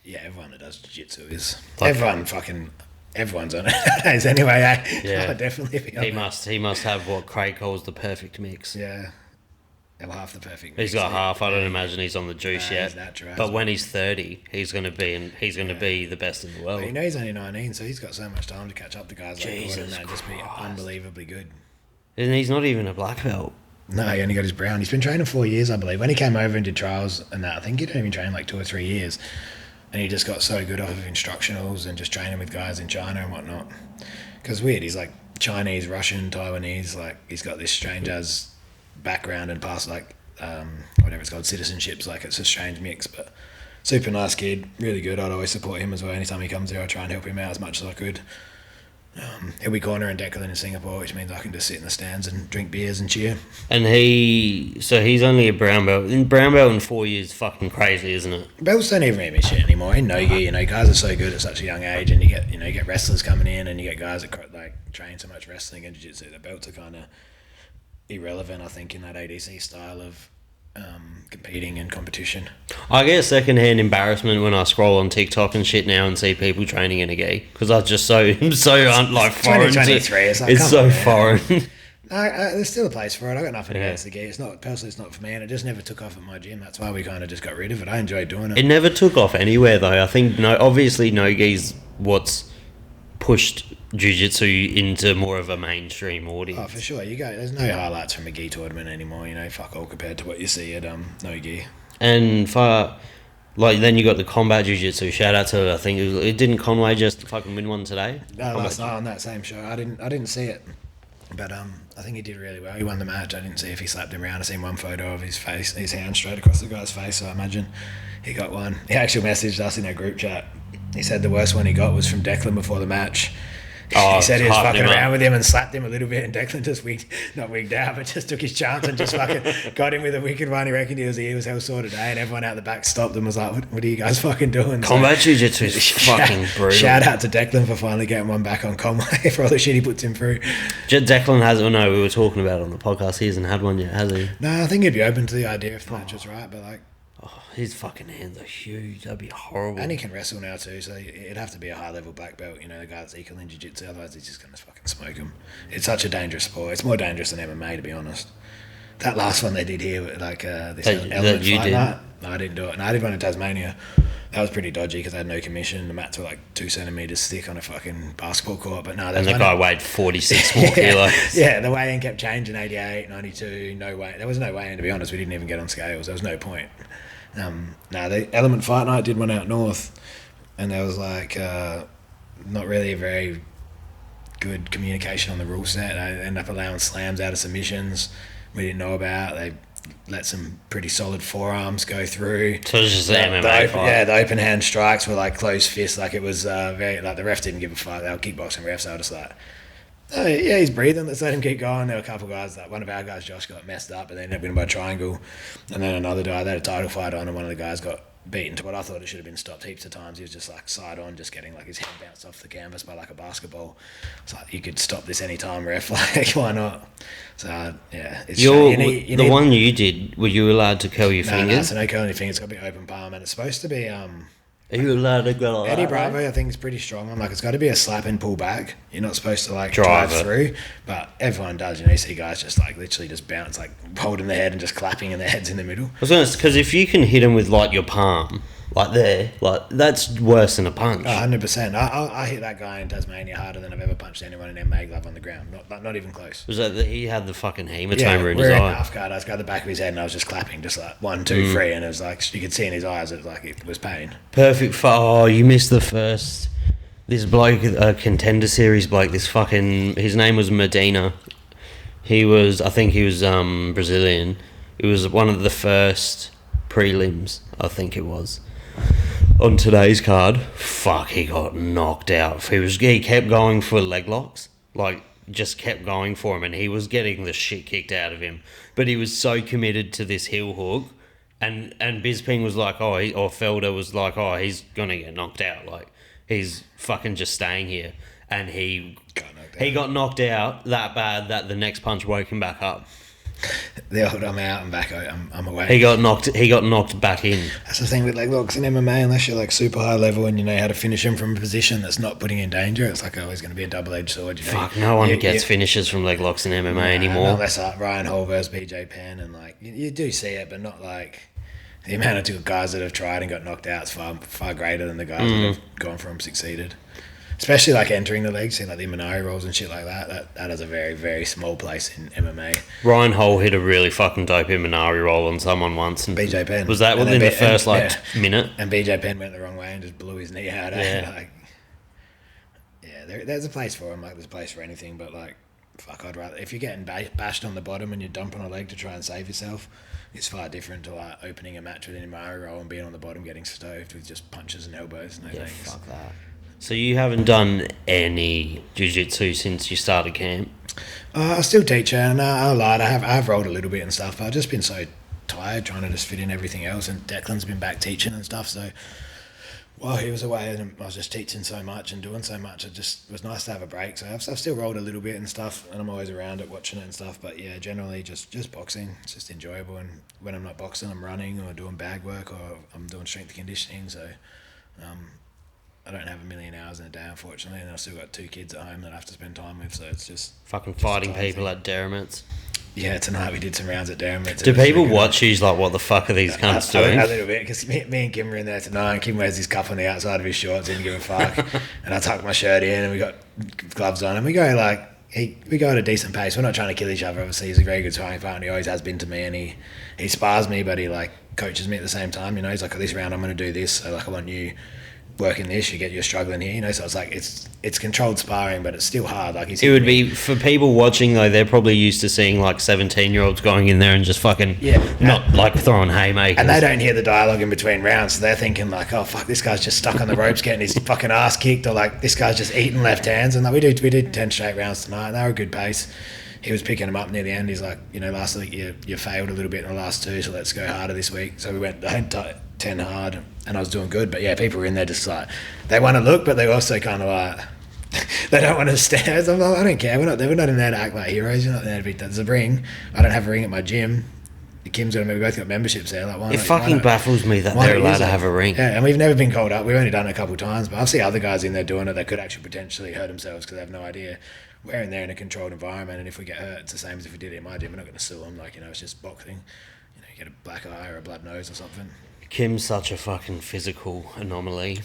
Speaker 2: Yeah, everyone that does jiu-jitsu is like, everyone's on it nowadays anyway, eh?
Speaker 1: Yeah,
Speaker 2: definitely be on
Speaker 1: he must have what Craig calls the perfect mix.
Speaker 2: Yeah. Half the perfect mix.
Speaker 1: He's got half. I don't imagine he's on the juice yet. But when he's 30, he's going to be the best in the world.
Speaker 2: Well, you know, he's only 19, so he's got so much time to catch up to guys like Gordon and just be unbelievably good.
Speaker 1: And he's not even a black belt.
Speaker 2: No, he only got his brown. He's been training 4 years, I believe. When he came over and did trials and that, I think he'd only been training like 2 or 3 years. And he just got so good off of instructionals and just training with guys in China and whatnot. Because weird, he's like Chinese, Russian, Taiwanese. Like, he's got this strange as background and past like whatever it's called, citizenships. Like, it's a strange mix, but super nice kid, really good. I'd always support him as well. Anytime he comes here, I try and help him out as much as I could. He'll be cornering Declan in Singapore, which means I can just sit in the stands and drink beers and cheer.
Speaker 1: And he's only a brown belt. Brown belt in 4 years, fucking crazy, isn't it?
Speaker 2: Belts don't even mean shit anymore. In Nogi, you know, guys are so good at such a young age, and you get wrestlers coming in, and you get guys that like train so much wrestling and jiu-jitsu. The belts are kind of irrelevant, I think, in that ADC style of competing and competition. I
Speaker 1: get secondhand embarrassment when I scroll on TikTok and shit now and see people training in a gi, because I'm so like foreign.
Speaker 2: 2023,
Speaker 1: it's so foreign.
Speaker 2: There's still a place for it. I got nothing against the gi. It's not for me, and it just never took off at my gym. That's why we kind of just got rid of it. I enjoyed doing it.
Speaker 1: It never took off anywhere though. I think obviously no gi's what's pushed jiu-jitsu into more of a mainstream audience.
Speaker 2: Oh, for sure. There's no highlights from a gi tournament anymore, you know, fuck all compared to what you see at no gi.
Speaker 1: And then you got the combat jiu-jitsu. Shout out to, I think it didn't Conway just fucking win one today?
Speaker 2: No, last night on that same show. I didn't see it. But I think he did really well. He won the match. I didn't see if he slapped him around. I seen one photo of his face, his hand straight across the guy's face, so I imagine he got one. He actually messaged us in our group chat. He said the worst one he got was from Declan before the match. He said he was fucking around with him and slapped him a little bit, and Declan just not wigged out, but just took his chance and just fucking got him with a wicked one. He reckoned he was hell sore today, and everyone out the back stopped and was like, what are you guys fucking doing?
Speaker 1: Combat jiu-jitsu is fucking brutal.
Speaker 2: Shout out to Declan for finally getting one back on Conway for all the shit he puts him through.
Speaker 1: Declan we were talking about it on the podcast. He hasn't had one yet, has he?
Speaker 2: No, I think he'd be open to the idea if the match was right, but like,
Speaker 1: his fucking hands are huge. That'd be horrible.
Speaker 2: And he can wrestle now too, so it'd have to be a high-level black belt, you know, the guy that's equal in jiu-jitsu, otherwise he's just going to fucking smoke him. It's such a dangerous sport. It's more dangerous than MMA, to be honest. That last one they did here, like this element fight night, no, I didn't do it. No, I did one in Tasmania. That was pretty dodgy because I had no commission. The mats were like 2 centimetres thick on a fucking basketball court, but no.
Speaker 1: And the guy weighed 46 more kilos.
Speaker 2: Yeah, the weigh-in kept changing, 88, 92, no weigh. There was no weigh-in, to be honest. We didn't even get on scales. There was no point. The Element Fight Night did one out north, and there was like not really a very good communication on the rule set. I ended up allowing slams out of submissions we didn't know about. They let some pretty solid forearms go through.
Speaker 1: So it was just the MMA fight.
Speaker 2: The open hand strikes were like closed fists. Like, it was very, like, the ref didn't give a fuck. They were kickboxing refs. They were just like, oh, yeah, he's breathing. Let's let him keep going. There were a couple of guys, one of our guys, Josh, got messed up, but they ended up winning by triangle. And then another guy, they had a title fight on, and one of the guys got beaten to what I thought it should have been stopped heaps of times. He was just like side on, just getting like his head bounced off the canvas by like a basketball. It's like, you could stop this any time, ref. Like, why not? So it's
Speaker 1: the one you did, were you allowed to curl your fingers?
Speaker 2: No, so no curling your fingers. It's got to be open palm, and it's supposed to be
Speaker 1: Are you allowed to go like
Speaker 2: Eddie
Speaker 1: that,
Speaker 2: Bravo,
Speaker 1: right?
Speaker 2: I think, is pretty strong. I'm like, it's got to be a slap and pull back. You're not supposed to like
Speaker 1: Drive
Speaker 2: through, but everyone does. You see guys just like literally just bounce, like holding their head and just clapping, and their head's in the middle.
Speaker 1: Because if you can hit them with like your palm, like there, like that's worse than a punch.
Speaker 2: 100%. I hit that guy in Tasmania harder than I've ever punched anyone in MMA glove on the ground. Not even close.
Speaker 1: Was that he had the fucking hematoma in
Speaker 2: we're
Speaker 1: his
Speaker 2: in
Speaker 1: eye?
Speaker 2: half guard. I just got the back of his head and I was just clapping, just like 1, 2, 3, and it was like you could see in his eyes it was like it was pain.
Speaker 1: Perfect. Oh, you missed the first. This bloke, a contender series bloke. His name was Medina. I think he was Brazilian. It was one of the first prelims, I think it was, on today's card. Fuck, he got knocked out. He kept going for leg locks, like just kept going for him, and he was getting the shit kicked out of him. But he was so committed to this heel hook, and Bisping was like, or Felder was like, he's gonna get knocked out. Like he's fucking just staying here, and he got knocked out that bad that the next punch woke him back up.
Speaker 2: The old I'm out and back out, I'm away.
Speaker 1: He got knocked back in.
Speaker 2: That's the thing with leg locks in MMA, unless you're like super high level and you know how to finish him from a position that's not putting in danger, it's like always going to be a double-edged sword.
Speaker 1: Fuck, no one gets finishes from leg locks in MMA anymore.
Speaker 2: Unless like Ryan Hall versus BJ Penn, and like you do see it, but not like the amount of guys that have tried and got knocked out is far greater than the guys that have gone for them, succeeded. Especially like entering the legs, see like the Minari rolls and shit like that. That is a very, very small place in MMA.
Speaker 1: Ryan Hall hit a really fucking dope Minari roll on someone once. And
Speaker 2: BJ Penn.
Speaker 1: Was that within the first minute?
Speaker 2: And BJ Penn went the wrong way and just blew his knee out. There's a place for him. Like there's a place for anything, but like, fuck, I'd rather, if you're getting bashed on the bottom and you're dumping a leg to try and save yourself, it's far different to like opening a match with an Minari roll and being on the bottom getting stoved with just punches and elbows.
Speaker 1: Fuck that. So you haven't done any jiu-jitsu since you started camp?
Speaker 2: I still teach, and I lied. I have rolled a little bit and stuff, but I've just been so tired trying to just fit in everything else, and Declan's been back teaching and stuff, so while he was away and I was just teaching so much and doing so much, it was nice to have a break. So I've still rolled a little bit and stuff, and I'm always around it watching it and stuff, but yeah, generally just boxing. It's just enjoyable, and when I'm not boxing, I'm running or doing bag work or I'm doing strength and conditioning, so I don't have a million hours in a day, unfortunately, and I've still got 2 kids at home that I have to spend time with, so it's just
Speaker 1: fucking fighting people at Retierment.
Speaker 2: Yeah, tonight we did some rounds at Retierment.
Speaker 1: Do people watch you like, what the fuck are these cunts doing?
Speaker 2: A little bit, because me and Kim were in there tonight, and Kim wears his cuff on the outside of his shorts, didn't give a fuck, and I tucked my shirt in, and we got gloves on, and we go at a decent pace. We're not trying to kill each other, obviously. He's a very good sparring partner, he always has been to me, and he spars me, but he like coaches me at the same time, he's like, this round I'm going to do this, so like I want you working this, you're struggling here, so it's like it's controlled sparring, but it's still hard. Like it would
Speaker 1: be for people watching though, they're probably used to seeing like 17-year-olds going in there and just fucking not like throwing haymakers,
Speaker 2: and they don't hear the dialogue in between rounds, so they're thinking like, oh fuck, this guy's just stuck on the ropes getting his fucking ass kicked, or like this guy's just eating left hands. And like we did 10 straight rounds tonight, and they were a good pace. He was picking them up near the end. He's like, last week you failed a little bit in the last 2, so let's go harder this week. So we went 10 hard, and I was doing good. But yeah, people were in there just like, they want to look, but they also kind of like, they don't want to stare. So I'm like, I don't care. We're not in there to act like heroes. You're not there to be. There's a ring. I don't have a ring at my gym. Kim's got, we both got memberships there. Like,
Speaker 1: it fucking baffles me that they're allowed to have a ring.
Speaker 2: Yeah, and we've never been called up. We've only done it a couple of times, but I've seen other guys in there doing it that could actually potentially hurt themselves because they have no idea. We're in there in a controlled environment, and if we get hurt, it's the same as if we did it in my gym. We're not going to sue them. Like, it's just boxing. You get a black eye or a blood nose or something.
Speaker 1: Kim's such a fucking physical anomaly.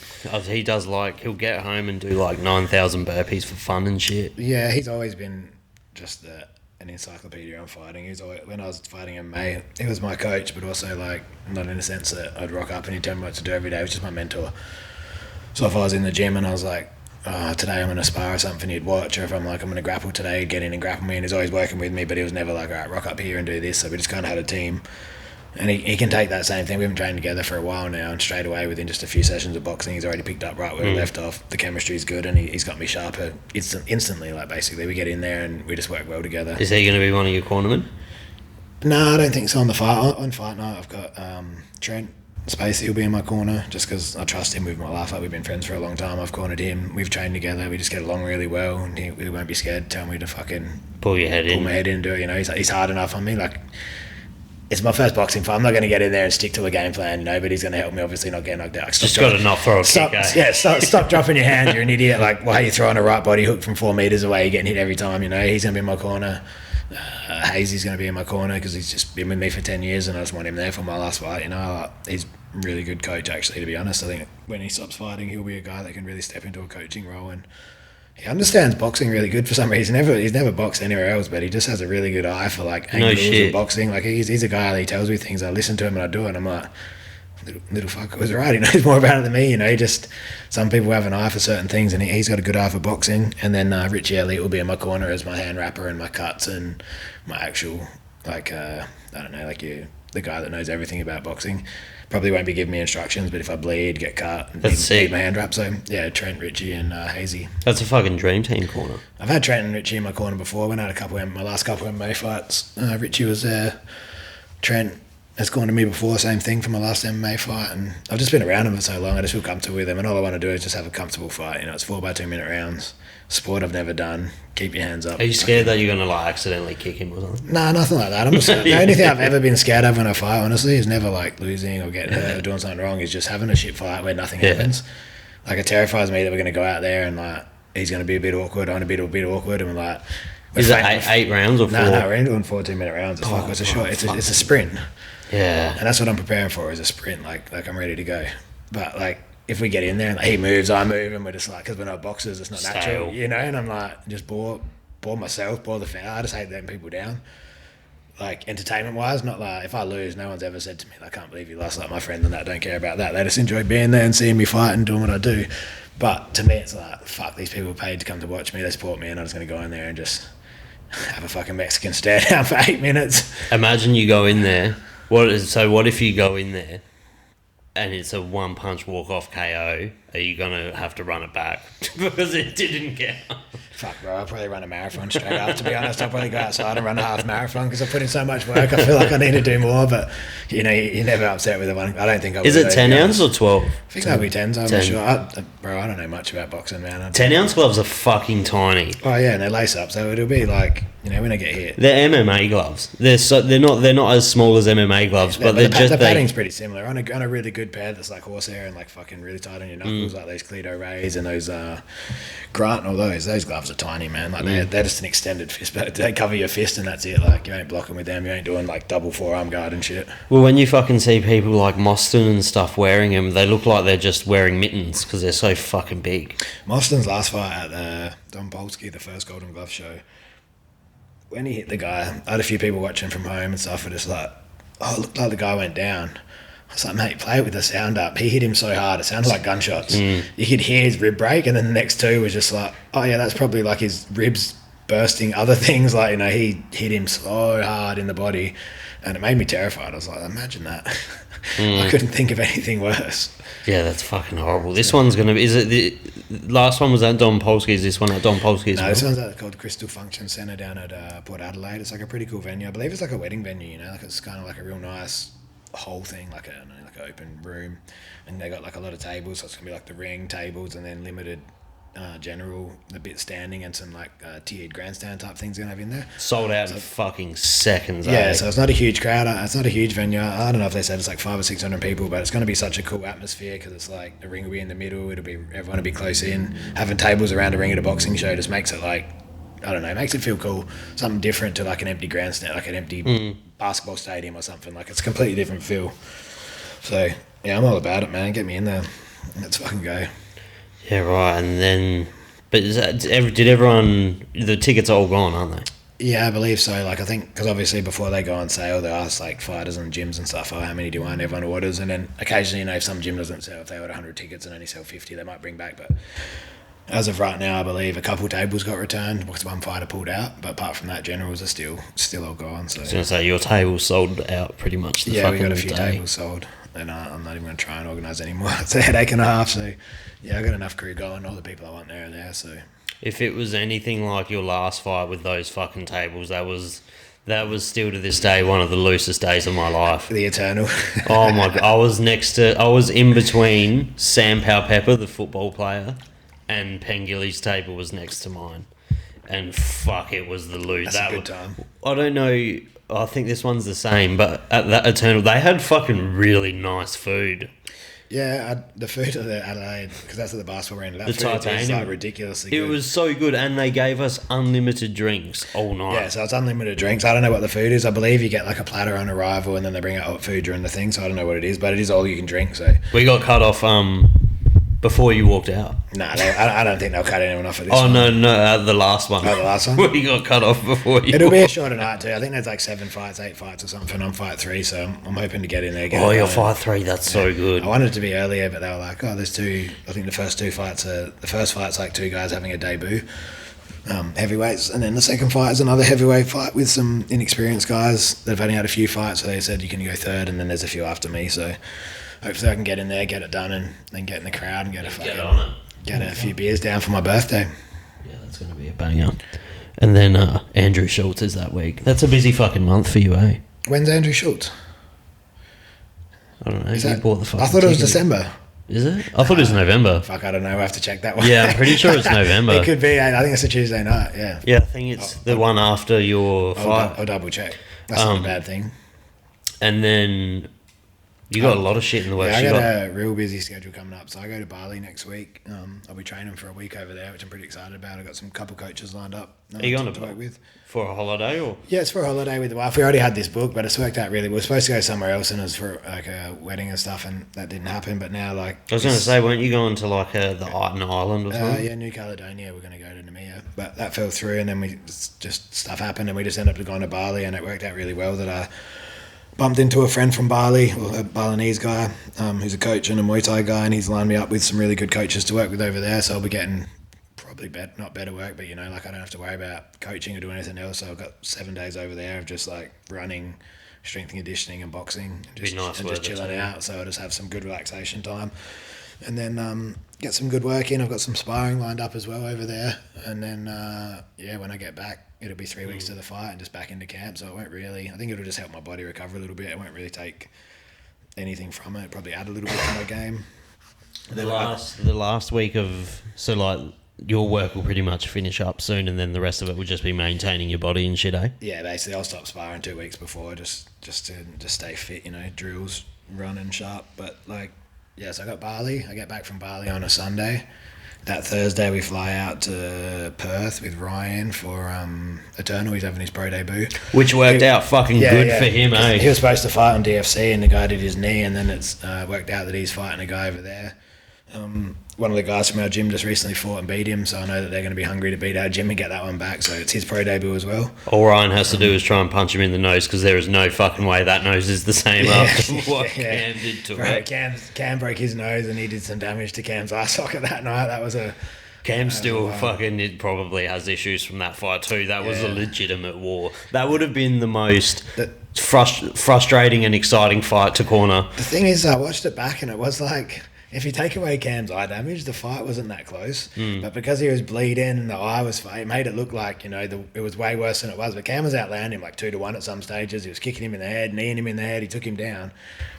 Speaker 1: He does he'll get home and do like 9,000 burpees for fun and shit.
Speaker 2: Yeah, he's always been just an encyclopedia on fighting. When I was fighting MMA, he was my coach, but also like not in a sense that I'd rock up and he'd tell me what to do every day. He was just my mentor. So if I was in the gym and I was like, today I'm going to spar or something, he'd watch, or if I'm like, I'm going to grapple today, he'd get in and grapple me, and he's always working with me, but he was never like, all right, rock up here and do this. So we just kind of had a team. And he can take that same thing. We haven't trained together for a while now, and straight away within just a few sessions of boxing, he's already picked up right where we left off. The chemistry is good, and he's got me sharper instantly. Like basically, we get in there and we just work well together.
Speaker 1: Is he going to be one of your cornermen?
Speaker 2: No, I don't think so. On fight night, I've got Trent, Spacey will be in my corner just because I trust him with my life. Like, we've been friends for a long time. I've cornered him. We've trained together. We just get along really well, and he won't be scared to tell me to fucking
Speaker 1: pull my head in
Speaker 2: and do it. You know, he's hard enough on me. Like, it's my first boxing fight. I'm not going to get in there and stick to a game plan, you know, but he's going to help me obviously not get knocked out. Like,
Speaker 1: just got to not throw a kick, eh?
Speaker 2: Yeah, stop dropping your hands. You're an idiot. Like, why are you throwing a right body hook from 4 metres away? You're getting hit every time, you know. He's going to be in my corner. Hazy's going to be in my corner because he's just been with me for 10 years and I just want him there for my last fight, you know. He's a really good coach, actually, to be honest. I think when he stops fighting, he'll be a guy that can really step into a coaching role, and he understands boxing really good for some reason. He's never boxed anywhere else, but he just has a really good eye for like angles of boxing. Like, he's a guy that he tells me things. I listen to him and I do it, and I'm like, little fucker was right. He knows more about it than me, you know. Just some people have an eye for certain things, and he's got a good eye for boxing. And then Richie Elliott will be in my corner as my hand wrapper and my cuts and my actual, like, I don't know, like the guy that knows everything about boxing. Probably won't be giving me instructions, but if I bleed, get cut, and need my hand wrap. So yeah, Trent, Richie, and Hazy.
Speaker 1: That's a fucking dream team corner.
Speaker 2: I've had Trent and Richie in my corner before. Went out my last couple of MMA fights. Richie was there. Trent has cornered me before, same thing for my last MMA fight, and I've just been around him for so long. I just feel comfortable with him, and all I want to do is just have a comfortable fight. You know, it's 4x2 minute rounds. Sport I've never done. Keep your hands up.
Speaker 1: Are you scared that you're going to like accidentally kick him or something?
Speaker 2: No, nothing like that. The only thing I've ever been scared of when I fight, honestly, is never like losing or getting hurt or doing something wrong. Is just having a shit fight where nothing happens. Like, it terrifies me that we're going to go out there and like he's going to be a bit awkward, I'm going to be a bit awkward, and we're like,
Speaker 1: is it eight rounds or 4?
Speaker 2: No, we're doing 4 2-minute rounds. It's a short. It's a sprint.
Speaker 1: Yeah,
Speaker 2: and that's what I'm preparing for, is a sprint. Like I'm ready to go. But like, if we get in there and like, he moves, I move, and we're just like, because we're not boxers, it's not natural, you know. And I'm like, just bore myself, bore the fan. I just hate letting people down. Like, entertainment wise, not like, if I lose, no one's ever said to me, I can't believe you lost, like my friend and that. Don't care about that. They just enjoy being there and seeing me fight and doing what I do. But to me, it's like, fuck, these people paid to come to watch me, they support me, and I'm just going to go in there and just have a fucking Mexican stare down for 8 minutes.
Speaker 1: Imagine you go in there. What if you go in there and it's a one punch walk off KO? Are you gonna have to run it back because it didn't get?
Speaker 2: Fuck, bro, I'll probably run a marathon straight up. To be honest, I'll probably go outside and run a half marathon because I put in so much work. I feel like I need to do more, but you know, you're never upset with the one. I don't think I will.
Speaker 1: Is it 10 ounce or 12?
Speaker 2: I think that'll be 10s. I'm not sure. Bro, I don't know much about boxing, man.
Speaker 1: 10 ounce gloves are fucking tiny.
Speaker 2: Oh yeah, and they lace up, so it'll be like, you know, when I get hit.
Speaker 1: They're MMA gloves. They're not as small as MMA gloves, but the
Speaker 2: padding's pretty similar. On a really good pair that's like horsehair and like fucking really tight on your knuckles, like those Cleto Rays and those Grant and all those gloves are tiny, man. Like they're just an extended fist, but they cover your fist and that's it. Like, you ain't blocking with them. You ain't doing like double forearm guard and shit.
Speaker 1: Well, when you fucking see people like Mostyn and stuff wearing them, they look like they're just wearing mittens because they're so fucking big.
Speaker 2: Mostyn's last fight at Don Polsky, the first Golden Glove show, when he hit the guy, I had a few people watching from home and stuff, and just like, oh, it looked like the guy went down. I was like, mate, play it with the sound up. He hit him so hard, it sounded like gunshots. You could hear his rib break, and then the next two was just like, oh yeah, that's probably like his ribs bursting. Other things, like, you know, he hit him so hard in the body, and it made me terrified. I was like, imagine that. I couldn't think of anything worse.
Speaker 1: Yeah, that's fucking horrible. This one's going to be... Is it the last one was at Don Polsky's? This one at Don Polsky's?
Speaker 2: No, this one's called Crystal Function Centre down at Port Adelaide. It's like a pretty cool venue. I believe it's like a wedding venue, you know? Like, it's kind of like a real nice whole thing, like an open room. And they got like a lot of tables, so it's going to be like the ring tables and then limited... general, a bit standing, and some like tiered grandstand type things going to have in there.
Speaker 1: Sold out in fucking seconds.
Speaker 2: Yeah, so it's not a huge crowd. It's not a huge venue. I don't know if they said it's like 500 or 600 people, but it's going to be such a cool atmosphere because it's like the ring will be in the middle. Everyone will be close in. Having tables around a ring at a boxing show just makes it like, I don't know, makes it feel cool. Something different to like an empty grandstand, like an empty basketball stadium or something. Like, it's a completely different feel. So yeah, I'm all about it, man. Get me in there. Let's fucking go.
Speaker 1: Yeah, right. And then, but did everyone? The tickets are all gone, aren't they?
Speaker 2: Yeah, I believe so. Like, I think because obviously before they go on sale, they ask like fighters and gyms and stuff, oh, how many do you want? Everyone orders, and then occasionally, you know, if some gym doesn't sell, if they order 100 tickets and only sell 50, they might bring back. But as of right now, I believe a couple tables got returned because one fighter pulled out. But apart from that, generals are still all gone. So I was
Speaker 1: going to say your table sold out pretty much.
Speaker 2: We got a few tables sold, and I'm not even going to try and organise anymore. It's a headache and a half. So yeah, I got enough crew going. All the people I want there are there. So
Speaker 1: if it was anything like your last fight with those fucking tables, that was That was still to this day one of the loosest days of my life.
Speaker 2: The eternal.
Speaker 1: Oh my god! I was in between Sam Powell-Pepper, the football player, and Pengilly's table was next to mine, and fuck, it was the loot.
Speaker 2: That's a good time.
Speaker 1: I don't know. I think this one's the same, but at that eternal, they had fucking really nice food.
Speaker 2: Yeah, the food of the Adelaide, because that's what the basketball ran. That
Speaker 1: The
Speaker 2: food is
Speaker 1: titanium.
Speaker 2: like ridiculously good.
Speaker 1: It was so good, and they gave us unlimited drinks all night.
Speaker 2: Yeah, so it's unlimited drinks. I don't know what the food is. I believe you get like a platter on arrival, and then they bring out hot food during the thing. So I don't know what it is, but it is all you can drink. So
Speaker 1: We got cut off before you walked out.
Speaker 2: I don't think they'll cut anyone off at this.
Speaker 1: Oh,
Speaker 2: one.
Speaker 1: no, the last one.
Speaker 2: Oh, the last one?
Speaker 1: We got cut off before you.
Speaker 2: It'll be a shorter night too. I think there's like 7 fights, 8 fights or something. I'm fight 3, so I'm hoping to get in there.
Speaker 1: Oh, you're fight 3. That's so good.
Speaker 2: I wanted it to be earlier, but they were like, "Oh, there's 2." I think the first fight's like 2 guys having a debut, heavyweights, and then the second fight is another heavyweight fight with some inexperienced guys that have only had a few fights. So they said you can go third, and then there's a few after me. So hopefully I can get in there, get it done, and then get in the crowd and get a few beers down for my birthday.
Speaker 1: Yeah, that's going to be a banger. And then Andrew Schultz is that week. That's a busy fucking month for you, eh?
Speaker 2: When's Andrew Schultz?
Speaker 1: I don't know. You bought the fucking
Speaker 2: I thought it was
Speaker 1: ticket.
Speaker 2: December.
Speaker 1: Is it? I thought it was November.
Speaker 2: Fuck, I don't know. I have to check that one.
Speaker 1: Yeah, I'm pretty sure it's November.
Speaker 2: It could be. I think it's a Tuesday night. Yeah.
Speaker 1: Yeah, I think it's the one after your fight.
Speaker 2: I'll double check. That's not a bad thing.
Speaker 1: And then you got a lot of shit in the works.
Speaker 2: Yeah, I got a real busy schedule coming up. So I go to Bali next week. I'll be training for a week over there, which I'm pretty excited about. I've got some couple coaches lined up.
Speaker 1: Are you going
Speaker 2: to work with?
Speaker 1: For a holiday or?
Speaker 2: Yeah, it's for a holiday with the wife. We already had this book, but it's worked out really. We were supposed to go somewhere else, and it was for like a wedding and stuff, and that didn't happen. But now, like,
Speaker 1: I was going to say, weren't you going to like an island or something?
Speaker 2: yeah, New Caledonia. We're going to go to Namibia, but that fell through, and then just stuff happened, and we just ended up going to Bali, and it worked out really well. That I bumped into a friend from Bali, or a Balinese guy, who's a coach and a Muay Thai guy, and he's lined me up with some really good coaches to work with over there. So I'll be getting probably not better work, but like I don't have to worry about coaching or doing anything else. So I've got 7 days over there of just like running, strength and conditioning, and boxing, and just chilling out. So I'll just have some good relaxation time, and then get some good work in. I've got some sparring lined up as well over there, and then when I get back, it'll be 3 weeks to the fight and just back into camp. So it won't really. I think it'll just help my body recover a little bit. It won't really take anything from it. Probably add a little bit to my game.
Speaker 1: The last week of your work will pretty much finish up soon, and then the rest of it will just be maintaining your body and shit, eh?
Speaker 2: Yeah, basically I'll stop sparring 2 weeks before just to stay fit. Drills, running sharp. But so I got Bali. I get back from Bali on a Sunday. That Thursday we fly out to Perth with Ryan for Eternal. He's having his pro debut.
Speaker 1: Which worked out fucking good for him, eh?
Speaker 2: He was supposed to fight on DFC and the guy did his knee, and then it's worked out that he's fighting a guy over there. One of the guys from our gym just recently fought and beat him, so I know that they're going to be hungry to beat our gym and get that one back. So it's his pro debut as well.
Speaker 1: All Ryan has to do is try and punch him in the nose, because there is no fucking way that nose is the same after what Cam did to it.
Speaker 2: Cam broke his nose and he did some damage to Cam's eye socket that night. That was a...
Speaker 1: Cam still it probably has issues from that fight too. That was a legitimate war. That would have been the most frustrating and exciting fight to corner.
Speaker 2: The thing is, I watched it back and it was like... If you take away Cam's eye damage, the fight wasn't that close. But because he was bleeding and the eye was... It made it look like, it was way worse than it was. But Cam was outlanding him like 2-1 at some stages. He was kicking him in the head, kneeing him in the head. He took him down.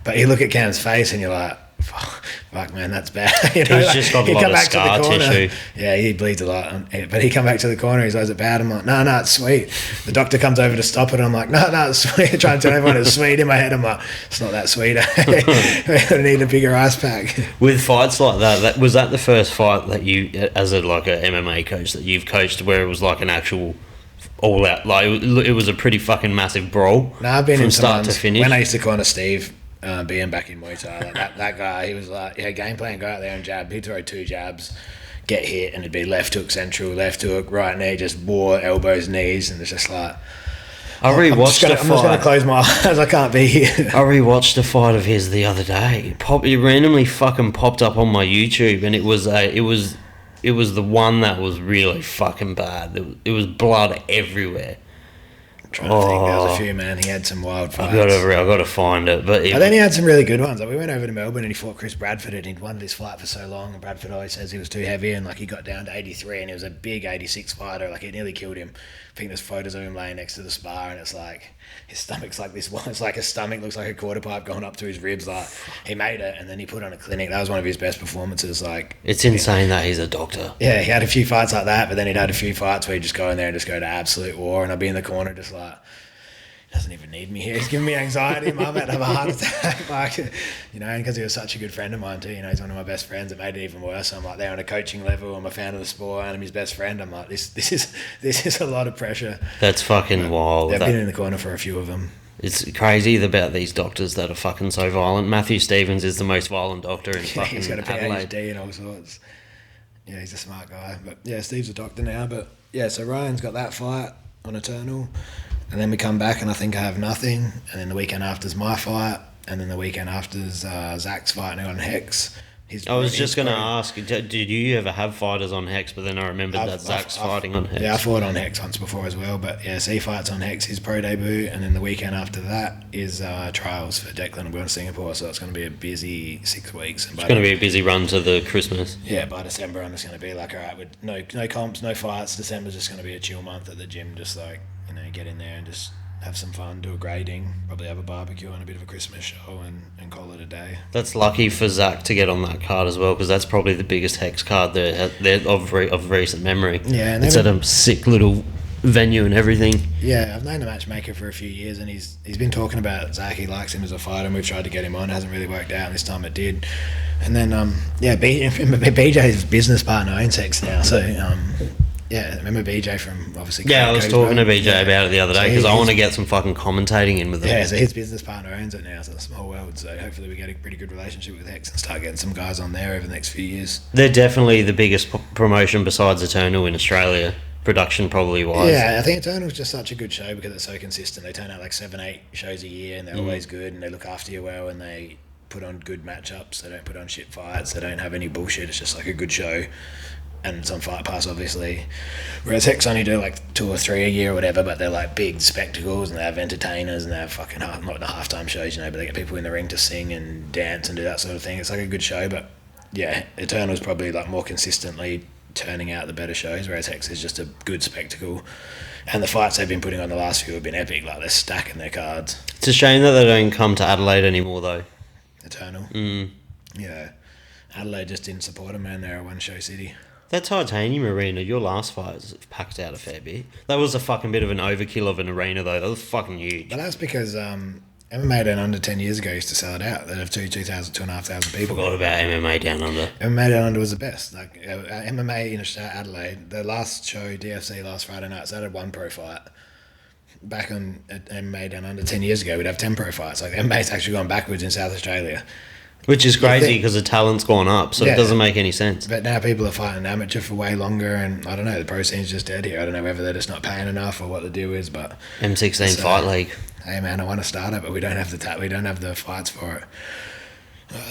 Speaker 2: But you look at Cam's face and you're like... Fuck, man, that's bad.
Speaker 1: He's just got a lot of scar tissue.
Speaker 2: Yeah, he bleeds a lot. But he come back to the corner. He's like, is it bad? I'm like, no, it's sweet. The doctor comes over to stop it. I'm like, no, it's sweet. Trying to tell everyone it's sweet. In my head, I'm like, it's not that sweet. I need a bigger ice pack.
Speaker 1: With fights like that, was that the first fight that you, as a MMA coach, that you've coached where it was like an actual... all out, it was a pretty fucking massive brawl.
Speaker 2: No, I've been
Speaker 1: from
Speaker 2: in
Speaker 1: start to finish.
Speaker 2: When I used to corner Steve, being back in Muay Thai, that guy, he was like, game plan, go out there and jab. He'd throw 2 jabs, get hit, and it'd be left hook central, left hook, right knee, just war, elbows, knees, and it's just like...
Speaker 1: I'm just going
Speaker 2: to close my eyes. I can't be here.
Speaker 1: I rewatched a fight of his the other day. It randomly fucking popped up on my YouTube, and it was the one that was really fucking bad. It was blood everywhere.
Speaker 2: trying to think. There was a few, man. He had some wild fights.
Speaker 1: I got to find it. But
Speaker 2: then he had some really good ones. Like, we went over to Melbourne and he fought Chris Bradford, and he'd wanted this fight for so long. And Bradford always says he was too heavy, and like he got down to 83, and he was a big 86 fighter. Like, it nearly killed him. I think there's photos of him laying next to the spar, and it's like his stomach's like this one. It's like his stomach looks like a quarter pipe going up to his ribs. Like, he made it, and then he put on a clinic. That was one of his best performances. Like,
Speaker 1: it's insane that he's a doctor.
Speaker 2: Yeah, he had a few fights like that, but then he'd had a few fights where he'd just go in there and just go to absolute war, and I'd be in the corner just like, he doesn't even need me here. He's giving me anxiety. I'm about to have a heart attack. Like, you know, and because he was such a good friend of mine too. You know, he's one of my best friends. It made it even worse. I'm like there on a coaching level. I'm a fan of the sport, and I'm his best friend. I'm like, this is a lot of pressure.
Speaker 1: That's fucking wild.
Speaker 2: I've been in the corner for a few of them.
Speaker 1: It's crazy about these doctors that are fucking so violent. Matthew Stevens is the most violent doctor in fucking
Speaker 2: he's got a
Speaker 1: Adelaide.
Speaker 2: PhD and all sorts. Yeah, he's a smart guy. But yeah, Steve's a doctor now. But yeah, so Ryan's got that fight on Eternal. And then we come back and I think I have nothing. And then the weekend after's my fight. And then the weekend after's Zach's fighting on Hex.
Speaker 1: I was just going to ask, did you ever have fighters on Hex? But then I remembered that Zach's fighting on Hex.
Speaker 2: Yeah, I fought on Hex once before as well. But yeah, so he fights on Hex, his pro debut. And then the weekend after that is trials for Declan. I'm going to Singapore. So it's going to be a busy 6 weeks. And
Speaker 1: it's going to be a busy run to the Christmas.
Speaker 2: Yeah, by December I'm just going to be like, all right, with no comps, no fights. December's just going to be a chill month at the gym. Just like, you know, get in there and just have some fun, do a grading, probably have a barbecue and a bit of a Christmas show and call it a day.
Speaker 1: That's lucky for Zach to get on that card as well, because that's probably the biggest Hex card there of recent memory.
Speaker 2: Yeah, and
Speaker 1: it's at a sick little venue and everything.
Speaker 2: Yeah, I've known the matchmaker for a few years, and he's been talking about Zach. He likes him as a fighter, and we've tried to get him on. It hasn't really worked out, and this time it did. And then BJ's business partner owns Hex now, so yeah, remember BJ from obviously.
Speaker 1: Yeah, I was talking to BJ about it the other day because I want to get some fucking commentating in with him.
Speaker 2: Yeah, so his business partner owns it now, so it's a small world. So hopefully we get a pretty good relationship with Hex and start getting some guys on there over the next few years.
Speaker 1: They're definitely the biggest promotion besides Eternal in Australia, production probably wise.
Speaker 2: Yeah, I think Eternal's just such a good show because it's so consistent. They turn out like 7-8 shows a year, and they're always good, and they look after you well, and they put on good matchups. They don't put on shit fights. They don't have any bullshit. It's just like a good show. And it's on Fight Pass, obviously. Whereas Hex only do like 2 or 3 a year or whatever, but they're like big spectacles, and they have entertainers, and they have fucking not the halftime shows, you know, but they get people in the ring to sing and dance and do that sort of thing. It's like a good show, but yeah, Eternal's probably like more consistently turning out the better shows, whereas Hex is just a good spectacle. And the fights they've been putting on the last few have been epic. Like, they're stacking their cards.
Speaker 1: It's a shame that they don't come to Adelaide anymore, though.
Speaker 2: Eternal. Yeah, Adelaide just didn't support them, man. They're a one-show city.
Speaker 1: That Titanium Arena, your last fight was packed out a fair bit. That was a fucking bit of an overkill of an arena, though. That was fucking huge.
Speaker 2: But that's because MMA Down Under 10 years ago used to sell it out. They'd have 2,500 people.
Speaker 1: Forgot about MMA Down Under.
Speaker 2: MMA Down Under was the best. Like MMA in Adelaide, the last show, DFC last Friday night, so that had one pro fight. Back on MMA Down Under 10 years ago, we'd have 10 pro fights. Like, MMA's actually gone backwards in South Australia.
Speaker 1: Which is crazy because the talent's gone up, so it doesn't make any sense.
Speaker 2: But now people are fighting amateur for way longer, and I don't know, the pro scene's just dead here. I don't know whether they're just not paying enough or what the deal is, but
Speaker 1: M16 Fight League.
Speaker 2: Hey man, I want to start it, but we don't have the fights for it.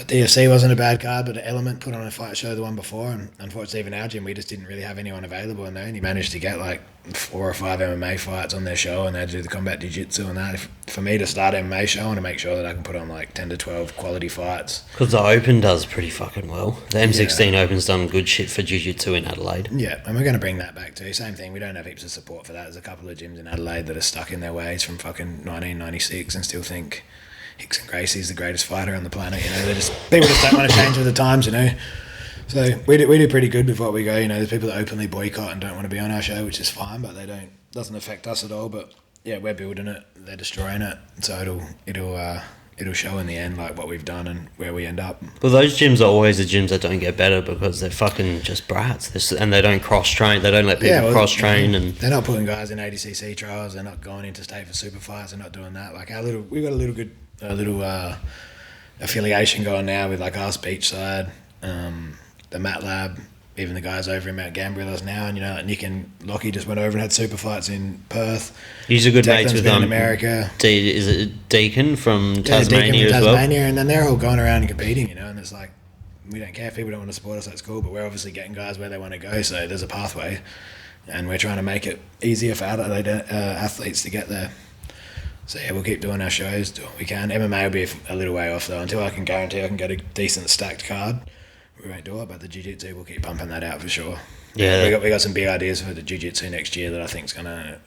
Speaker 2: DFC wasn't a bad card, but Element put on a fight show the one before, and unfortunately even our gym, we just didn't really have anyone available, and they only managed to get like 4 or 5 MMA fights on their show, and they had to do the combat jiu-jitsu and that. For me to start an MMA show, I want to make sure that I can put on like 10 to 12 quality fights.
Speaker 1: Because the Open does pretty fucking well. The M16 Open's done good shit for jiu-jitsu in Adelaide.
Speaker 2: Yeah, and we're going to bring that back too. Same thing, we don't have heaps of support for that. There's a couple of gyms in Adelaide that are stuck in their ways from fucking 1996 and still think Hickson Gracie's the greatest fighter on the planet, you know. People just don't want to change with the times, you know. So we do pretty good before we go, you know. There's people that openly boycott and don't want to be on our show, which is fine, but doesn't affect us at all. But yeah, we're building it, they're destroying it, so it'll show in the end like what we've done and where we end up.
Speaker 1: But those gyms are always the gyms that don't get better because they're fucking just brats, and they don't cross train. They don't let people cross train, and
Speaker 2: they're not putting guys in 80cc trials. They're not going into state for super fights. They're not doing that. Like we've got a little affiliation going now with like us Beachside, the Mat Lab, even the guys over in Mount Gambrillers now, and you know, like Nick and Lockie just went over and had super fights in Perth.
Speaker 1: He's a good mates with
Speaker 2: in America.
Speaker 1: Is it Deacon from Tasmania
Speaker 2: Deacon from
Speaker 1: as well?
Speaker 2: Tasmania, and then they're all going around and competing, you know, and it's like, we don't care if people don't want to support us, that's cool, but we're obviously getting guys where they want to go, so there's a pathway. and we're trying to make it easier for Adelaide athletes to get there. So yeah, we'll keep doing our shows, do what we can. MMA will be a little way off though. Until I can guarantee I can get a decent stacked card, we won't do it. But the jiu-jitsu, we'll keep pumping that out for sure.
Speaker 1: Yeah,
Speaker 2: we got some big ideas for the jiu-jitsu next year that I think is gonna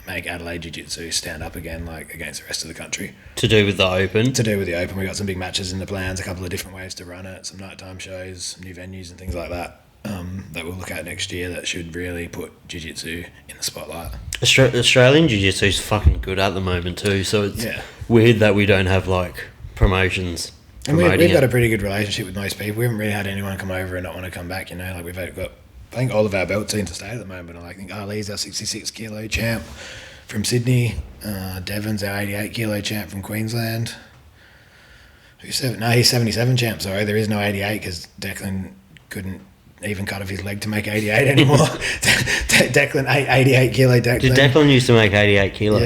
Speaker 2: make Adelaide jiu-jitsu stand up again, like against the rest of the country.
Speaker 1: To do with the Open?
Speaker 2: To do with the Open. We got some big matches in the plans, a couple of different ways to run it, some nighttime shows, some new venues and things like that. That we'll look at next year that should really put jiu-jitsu in the spotlight.
Speaker 1: Australian jiu-jitsu is fucking good at the moment too, so it's weird that we don't have like promotions.
Speaker 2: And we've got a pretty good relationship with most people. We haven't really had anyone come over and not want to come back, you know. Like we've got, I think all of our belts are interstate at the moment. I think Ali's our 66 kilo champ from Sydney. Devon's our 88 kilo champ from Queensland. He's 77 champ, sorry. There is no 88 because Declan couldn't even cut off his leg to make 88 anymore. Declan, 88 kilo Declan.
Speaker 1: Did Declan used to make 88 kilos?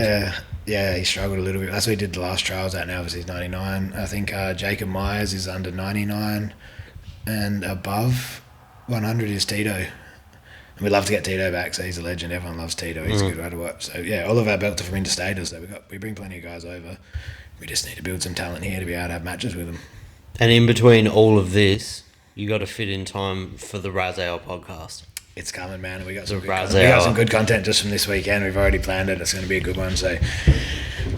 Speaker 2: Yeah, he struggled a little bit. That's what he did the last trials at now, obviously he's 99. I think Jacob Myers is under 99 and above 100 is Tito. And we'd love to get Tito back, so he's a legend. Everyone loves Tito. He's a good rider to watch. So yeah, all of our belts are from interstaters, so we bring plenty of guys over. We just need to build some talent here to be able to have matches with them.
Speaker 1: And in between all of this, you got to fit in time for the Razail podcast.
Speaker 2: It's coming, man. We got some good content just from this weekend. We've already planned it. It's going to be a good one. So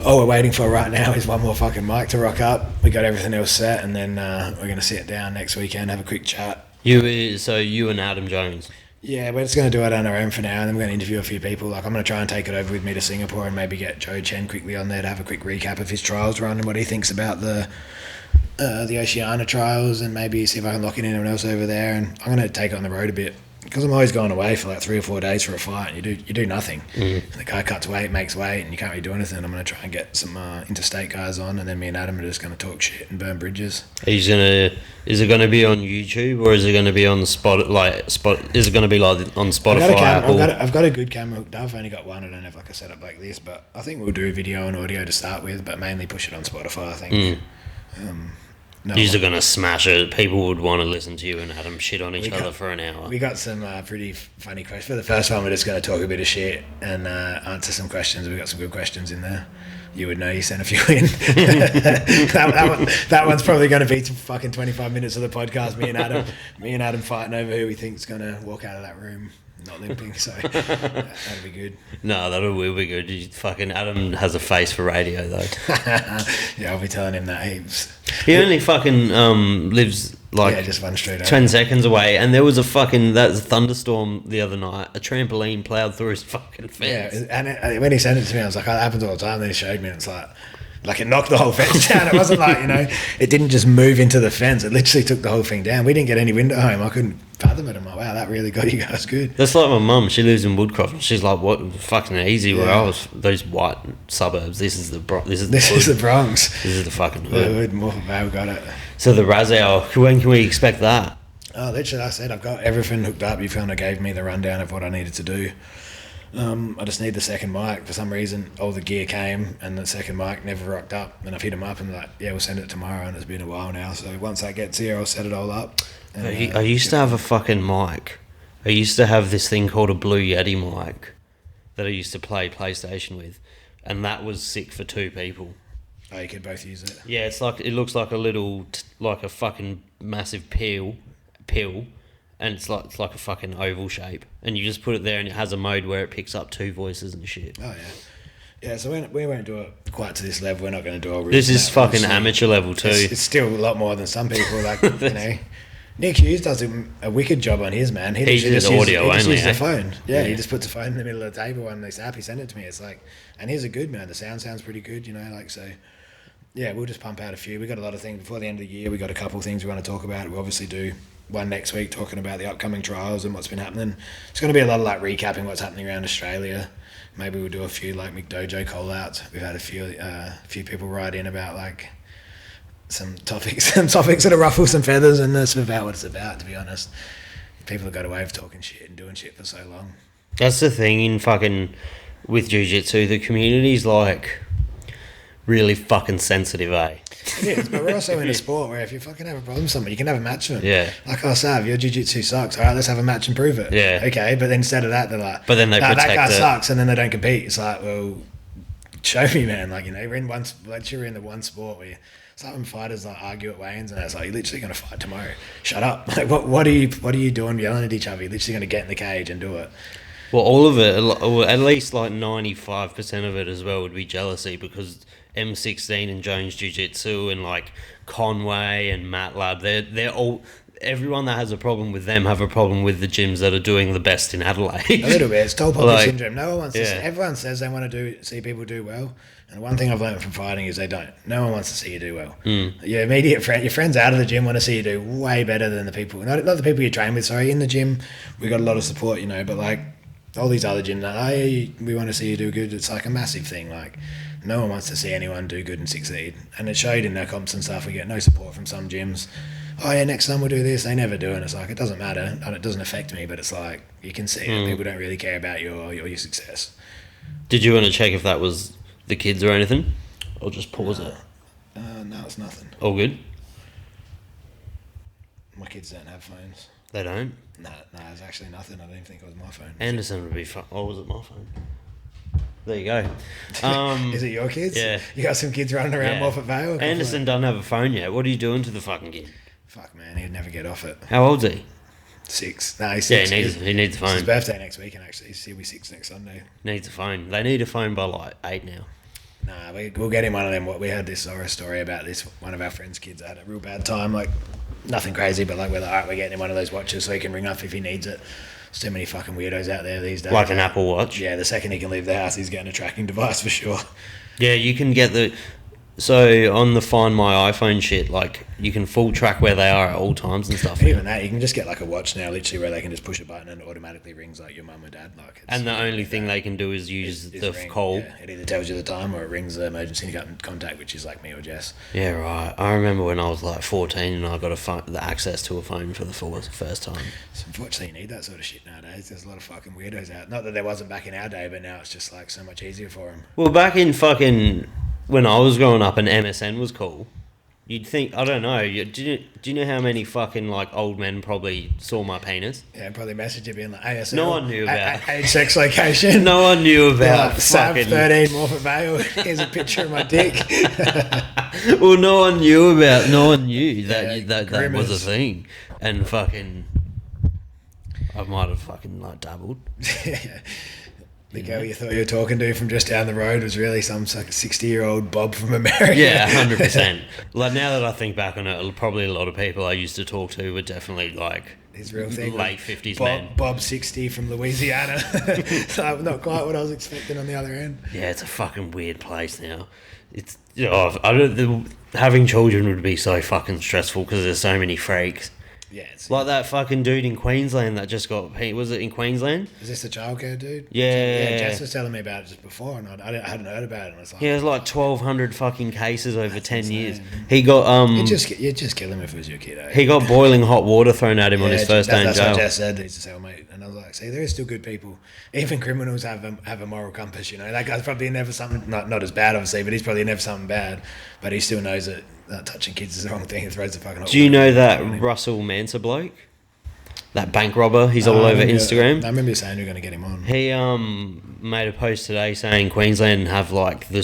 Speaker 2: all we're waiting for right now is one more fucking mic to rock up. We got everything else set, and then we're going to sit down next weekend, have a quick chat.
Speaker 1: You and Adam Jones.
Speaker 2: Yeah, we're just going to do it on our own for now, and then we're going to interview a few people. Like I'm going to try and take it over with me to Singapore and maybe get Joe Chen quickly on there to have a quick recap of his trials run and what he thinks about the Oceania trials, and maybe see if I can lock in anyone else over there. And I'm going to take it on the road a bit because I'm always going away for like 3 or 4 days for a fight. And you do nothing. And the guy cuts weight, makes weight, and you can't really do anything. I'm going to try and get some interstate guys on, and then me and Adam are just going to talk shit and burn bridges.
Speaker 1: Is it going to be on YouTube or is it going to be on Spot? Is it going to be like on Spotify?
Speaker 2: I've got a good camera hooked up. I've only got one. I don't have like a setup like this, but I think we'll do video and audio to start with, but mainly push it on Spotify. I think. You're going to smash it. People would want to listen to you and Adam shit on each other for an hour. We got some pretty funny questions. For the first one, we're just going to talk a bit of shit and answer some questions. We got some good questions in there. You would know, you sent a few in. that one's probably going to be fucking 25 minutes of the podcast. Me and Adam fighting over who we think's going to walk out of that room not limping, so that'll be good.
Speaker 1: No, that will be good. Adam has a face for radio though.
Speaker 2: Yeah, I'll be telling him that heaps.
Speaker 1: He only fucking lives like
Speaker 2: just one street
Speaker 1: 10 seconds away, and there was a thunderstorm the other night. A trampoline ploughed through his fucking fence.
Speaker 2: Yeah, and when he sent it to me, I was like, oh, that happens all the time. Then he showed me, and it's like it knocked the whole fence down. It wasn't like, it didn't just move into the fence. It literally took the whole thing down. We didn't get any wind at home. I couldn't fathom it. I'm like, wow, that really got you guys good.
Speaker 1: That's like my mum. She lives in Woodcroft. She's like, what fucking easy where I was, those white suburbs. This is the Bronx.
Speaker 2: This is the Bronx.
Speaker 1: This is the fucking hood.
Speaker 2: More we got it.
Speaker 1: So the Razail, when can we expect that?
Speaker 2: Oh, literally, I said I've got everything hooked up. You kind of gave me the rundown of what I needed to do. I just need the second mic. For some reason, all the gear came and the second mic never rocked up. And I've hit him up and we'll send it tomorrow. And it's been a while now. So once that gets here, I'll set it all up. And,
Speaker 1: I used to have a fucking mic. I used to have this thing called a Blue Yeti mic that I used to play PlayStation with. And that was sick for 2 people.
Speaker 2: Oh, you could both use it?
Speaker 1: Yeah, it looks like a little, like a fucking massive pill. And it's like a fucking oval shape, and you just put it there, and it has a mode where it picks up 2 voices and shit.
Speaker 2: Oh yeah. So we won't do it quite to this level. We're not going to do all.
Speaker 1: This is fucking amateur level too.
Speaker 2: It's still a lot more than some people. Like Nick Hughes does a wicked job on his, man. He
Speaker 1: just audio only. He
Speaker 2: uses the phone. Yeah, he just puts the phone in the middle of the table on this app. He sent it to me. It's like, and he's a good man. The sound sounds pretty good, so. Yeah, we'll just pump out a few. We got a lot of things before the end of the year. We got a couple of things we want to talk about. We'll obviously do one next week talking about the upcoming trials and what's been happening. It's going to be a lot of recapping what's happening around Australia. Maybe we'll do a few McDojo call-outs. We've had a few people write in about some topics that ruffle some feathers, and that's about what it's about, to be honest. People have got away with talking shit and doing shit for so long.
Speaker 1: That's the thing with jiu-jitsu. The community's really fucking sensitive, eh?
Speaker 2: It is, but we're also in a sport where if you fucking have a problem with someone, you can have a match with them.
Speaker 1: Yeah.
Speaker 2: Like, oh, Sav, your jiu-jitsu sucks. All right, let's have a match and prove it.
Speaker 1: Yeah.
Speaker 2: Okay, but then instead of that, they're like,
Speaker 1: But then they
Speaker 2: that
Speaker 1: protect
Speaker 2: guy
Speaker 1: it.
Speaker 2: sucks, and then they don't compete. It's like, well, show me, man. Like, you know, we're in one, like, you're in the one sport where it's like when fighters like argue at weigh-ins, and it's like, you're literally going to fight tomorrow. Shut up. Like, what are you doing yelling at each other? You're literally going to get in the cage and do it.
Speaker 1: Well, all of it, or at least like 95% of it as well, would be jealousy, because M16 and Jones Jiu-Jitsu and like Conway and MATLAB, they're all, everyone that has a problem with them have a problem with the gyms that are doing the best in Adelaide.
Speaker 2: A little bit. It's tall poppy
Speaker 1: Like,
Speaker 2: syndrome. No one wants to.
Speaker 1: yeah.
Speaker 2: Everyone says they want to see people do well, and one thing I've learned from fighting is they don't. No one wants to see you do well. Your immediate friend, your friends out of the gym want to see you do way better than the people. Not the people you train with. Sorry, in the gym we got a lot of support, you know, but like all these other gyms, we want to see you do good. It's like a massive thing. Like no one wants to see anyone do good and succeed, and it showed in their comps and stuff. We get no support from some gyms. Oh yeah, next time we'll do this. They never do, and it's like, it doesn't matter and it doesn't affect me, but it's like you can see that people don't really care about your success.
Speaker 1: Did you want to check if that was the kids or anything, or just pause it?
Speaker 2: No, it's nothing.
Speaker 1: All good.
Speaker 2: My kids don't have phones.
Speaker 1: They don't.
Speaker 2: No, it's actually nothing. I don't even think it was my phone.
Speaker 1: Anderson would be fun. Oh, was it my phone? There you go.
Speaker 2: Is it your kids?
Speaker 1: Yeah.
Speaker 2: You got some kids running around
Speaker 1: Yeah.
Speaker 2: Moffat Vale?
Speaker 1: Anderson doesn't have a phone yet. What are you doing to the fucking kid?
Speaker 2: Fuck, man, he'd never get off it.
Speaker 1: How old's he?
Speaker 2: 6. No, he's
Speaker 1: Yeah,
Speaker 2: 6.
Speaker 1: he needs a
Speaker 2: It's
Speaker 1: phone.
Speaker 2: his birthday next weekend, actually. He'll be 6 next Sunday.
Speaker 1: Needs a phone. They need a phone by like 8 now.
Speaker 2: Nah, we'll get him one of them. We had this horror story about this. One of our friends' kids had a real bad time. Like, nothing crazy, but like, we're like, all right, we're getting him one of those watches so he can ring up if he needs it. There's too many fucking weirdos out there these days.
Speaker 1: Like an Apple Watch.
Speaker 2: Yeah, the second he can leave the house, he's getting a tracking device for sure.
Speaker 1: Yeah, you can get the... So, on the Find My iPhone shit, like, you can full track where they are at all times and stuff.
Speaker 2: And even that, you can just get like a watch now, literally, where they can just push a button and it automatically rings like your mum or dad. Like,
Speaker 1: And the only thing they can do is use the
Speaker 2: ring.
Speaker 1: call.
Speaker 2: Yeah, it either tells you the time or it rings the emergency contact, which is like me or Jess.
Speaker 1: Yeah, right. I remember when I was like 14 and I got the access to a phone for the first time.
Speaker 2: So unfortunately, you need that sort of shit nowadays. There's a lot of fucking weirdos out. Not that there wasn't back in our day, but now it's just like so much easier for them.
Speaker 1: Well, back in fucking... When I was growing up and MSN was cool, you'd think... I don't know. Do you know how many fucking, like, old men probably saw my penis?
Speaker 2: Yeah, probably message you being like, ASL.
Speaker 1: No one knew about...
Speaker 2: Age, sex, location.
Speaker 1: No one knew about
Speaker 2: Sav,
Speaker 1: fucking...
Speaker 2: 13, Morphet Vale. Here's a picture of my dick.
Speaker 1: Well, no one knew that that was a
Speaker 2: grimace.
Speaker 1: thing. And fucking... I might have fucking, like, dabbled.
Speaker 2: The girl you thought you were talking to from just down the road was really some like 60-year-old Bob from America.
Speaker 1: Yeah, 100%. Like, now that I think back on it, probably a lot of people I used to talk to were definitely, like,
Speaker 2: his real thing.
Speaker 1: late 50s men.
Speaker 2: Bob 60 from Louisiana. So not quite what I was expecting on the other end.
Speaker 1: Yeah, it's a fucking weird place now. It's... having children would be so fucking stressful because there's so many freaks.
Speaker 2: Yeah, it's
Speaker 1: Like that fucking dude in Queensland that just got... Was it in Queensland?
Speaker 2: Is this the childcare dude?
Speaker 1: Yeah.
Speaker 2: Jess was telling me about it just before, and I hadn't heard about it. And I was like,
Speaker 1: He has like 1,200 fucking cases over 10
Speaker 2: insane.
Speaker 1: years. He got
Speaker 2: you'd just kill him if it was your kid. Eh?
Speaker 1: he got boiling hot water thrown at him on his first day in
Speaker 2: That's
Speaker 1: jail.
Speaker 2: what Jess said. He's a cellmate, and I was like, see, there is still good people. Even criminals have a moral compass. You know, that guy's probably never something not as bad, obviously, but he's probably never something bad. But he still knows that touching kids is the wrong thing and throws the fucking.
Speaker 1: Do you know that Russell Manser bloke? That bank robber, he's all over Instagram.
Speaker 2: I remember you saying you're going to get him on.
Speaker 1: He made a post today saying Queensland have like the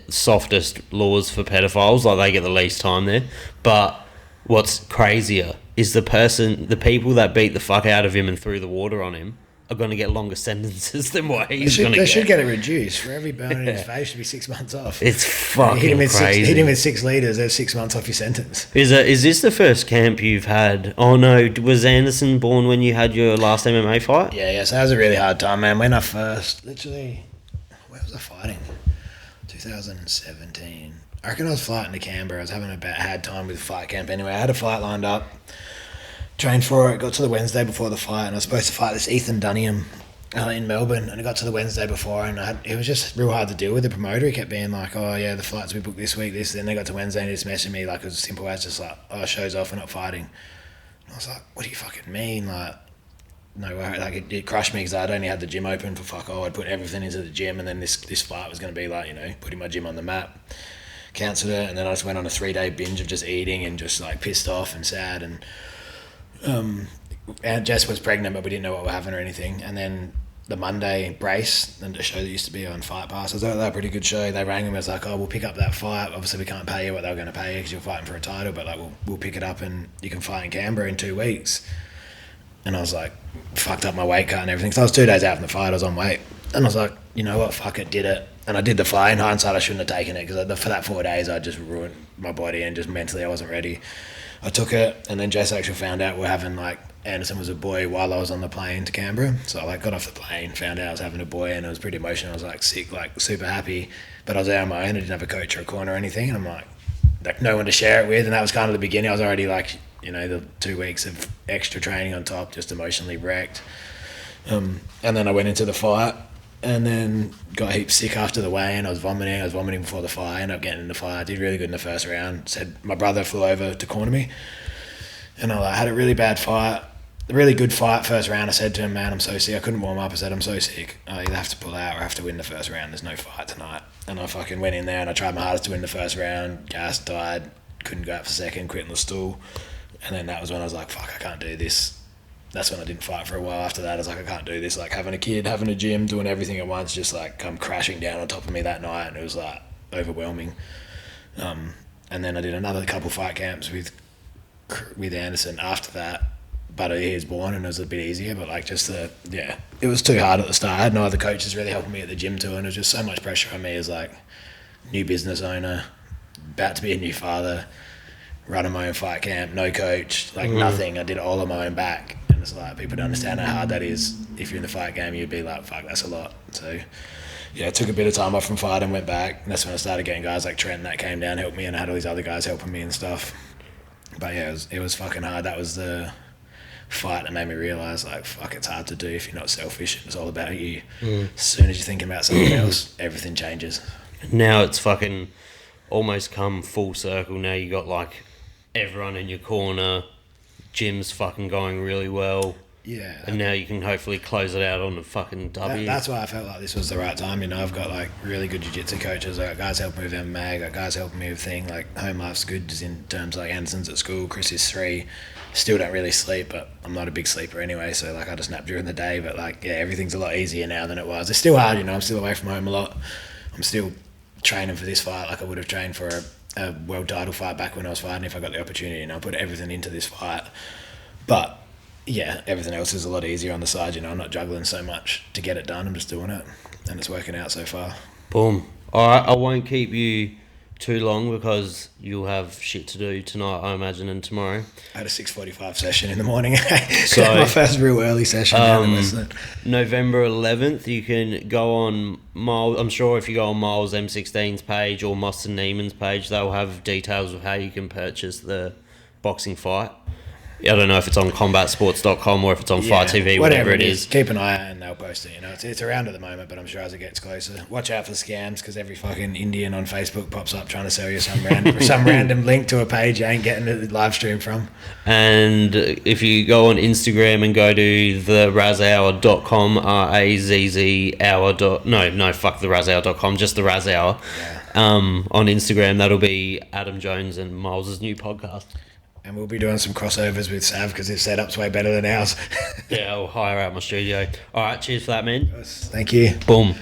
Speaker 1: softest laws for pedophiles, like they get the least time there. But what's crazier is the people that beat the fuck out of him and threw the water on him are going to get longer sentences than what he's going to get.
Speaker 2: They should get it reduced. For every burn in his face, should be 6 months off.
Speaker 1: It's fucking crazy.
Speaker 2: Hit him with 6 litres, there's 6 months off your sentence.
Speaker 1: Is this the first camp you've had? Oh no, was Anderson born when you had your last MMA fight?
Speaker 2: Yeah, so that was a really hard time, man. When I first, literally, where was I fighting? 2017. I reckon I was flying to Canberra. I was having a bad time with fight camp anyway. I had a fight lined up. Trained for it, got to the Wednesday before the fight, and I was supposed to fight this Ethan Dunniam in Melbourne, and I got to the Wednesday before, and it was just real hard to deal with. The promoter, he kept being like, oh yeah, the flights we booked this week, this. Then they got to Wednesday and he just messaged me like it was as simple as just like, oh, show's off, we're not fighting. And I was like, what do you fucking mean? Like, no way. Like it crushed me because I'd only had the gym open for fuck all. I'd put everything into the gym, and then this fight was going to be like, you know, putting my gym on the map. Cancelled it, and then I just went on a 3-day binge of just eating and just like pissed off and sad. And Jess was pregnant, but we didn't know what were having or anything. And then the Monday brace, and the show that used to be on Fight Pass, I was like, they were a pretty good show. They rang me and was like, oh, we'll pick up that fight. Obviously, we can't pay you what they were going to pay you because you're fighting for a title, but like we'll pick it up and you can fight in Canberra in 2 weeks. And I was like, fucked up my weight cut and everything. So I was 2 days out from the fight, I was on weight. And I was like, you know what, fuck it, did it. And I did the fight. In hindsight, I shouldn't have taken it because for that 4 days, I just ruined my body and just mentally I wasn't ready. I took it, and then Jess actually found out we're having like, Anderson was a boy while I was on the plane to Canberra. So I like got off the plane, found out I was having a boy, and it was pretty emotional. I was like sick, like super happy, but I was out on my own. I didn't have a coach or a corner or anything, and I'm like no one to share it with. And that was kind of the beginning. I was already like, you know, the 2 weeks of extra training on top, just emotionally wrecked. And then I went into the fight, and then got heaps sick after the weigh-in. I was vomiting before the fight. I ended up getting in the fight. I did really good in the first round. Said my brother flew over to corner me, and I had a really bad fight. A really good fight first round. I said to him, man, I'm so sick. I couldn't warm up. I said, I'm so sick. I either have to pull out or I have to win the first round. There's no fight tonight. And I fucking went in there and I tried my hardest to win the first round. Gas, died, couldn't go out for second, quit on the stool. And then that was when I was like, fuck, I can't do this. That's when I didn't fight for a while. After that, I was like, I can't do this. Like having a kid, having a gym, doing everything at once, just like come crashing down on top of me that night. And it was like overwhelming. And then I did another couple fight camps with Anderson after that. But he was born and it was a bit easier, but like just it was too hard at the start. I had no other coaches really helping me at the gym too, and it was just so much pressure on me as like new business owner, about to be a new father, running my own fight camp, no coach, like nothing. I did it all on my own back, and it's like people don't understand how hard that is. If you're in the fight game, you'd be like, fuck, that's a lot. So yeah, I took a bit of time off from fighting, went back, and that's when I started getting guys like Trent that came down, helped me, and I had all these other guys helping me and stuff. But yeah, it was fucking hard. That was the fight that made me realise like fuck, it's hard to do if you're not selfish. It's all about you. As soon as you're thinking about something else, everything changes.
Speaker 1: Now it's fucking almost come full circle. Now you got like everyone in your corner, gym's fucking going really well.
Speaker 2: Yeah.
Speaker 1: And now you can hopefully close it out on the fucking W.
Speaker 2: That's why I felt like this was the right time. You know, I've got like really good jiu-jitsu coaches. I got guys helping me with MMA. I got guys helping me with things like home life's good, just in terms like Anderson's at school, Chris is 3. Still don't really sleep, but I'm not a big sleeper anyway, so like I just nap during the day. But like, yeah, everything's a lot easier now than it was. It's still hard, you know. I'm still away from home a lot. I'm still training for this fight like I would have trained for a world title fight back when I was fighting if I got the opportunity. And I put everything into this fight. But yeah, everything else is a lot easier on the side. You know, I'm not juggling so much to get it done. I'm just doing it, and it's working out so far.
Speaker 1: Boom. All right, I won't keep you too long because you'll have shit to do tonight, I imagine, and tomorrow.
Speaker 2: I had a 6:45 session in the morning.
Speaker 1: So
Speaker 2: my first real early session.
Speaker 1: November 11th, you can go on Myles. I'm sure if you go on Myles M16's page or Moston Neiman's page, they'll have details of how you can purchase the boxing fight. I don't know if it's on combatsports.com or if it's on Fight TV, whatever it is.
Speaker 2: Keep an eye out and they'll post it. You know, it's around at the moment, but I'm sure as it gets closer, watch out for scams because every fucking Indian on Facebook pops up trying to sell you some random link to a page you ain't getting the live stream from.
Speaker 1: And if you go on Instagram and go to therazhour.com, RAZZ hour. Fuck therazhour.com, just the Raz Hour.
Speaker 2: Yeah.
Speaker 1: On Instagram, that'll be Adam Jones and Miles' new podcast.
Speaker 2: And we'll be doing some crossovers with Sav because his setup's way better than ours.
Speaker 1: Yeah, I'll hire out my studio. All right, cheers for that, man.
Speaker 2: Thank you.
Speaker 1: Boom.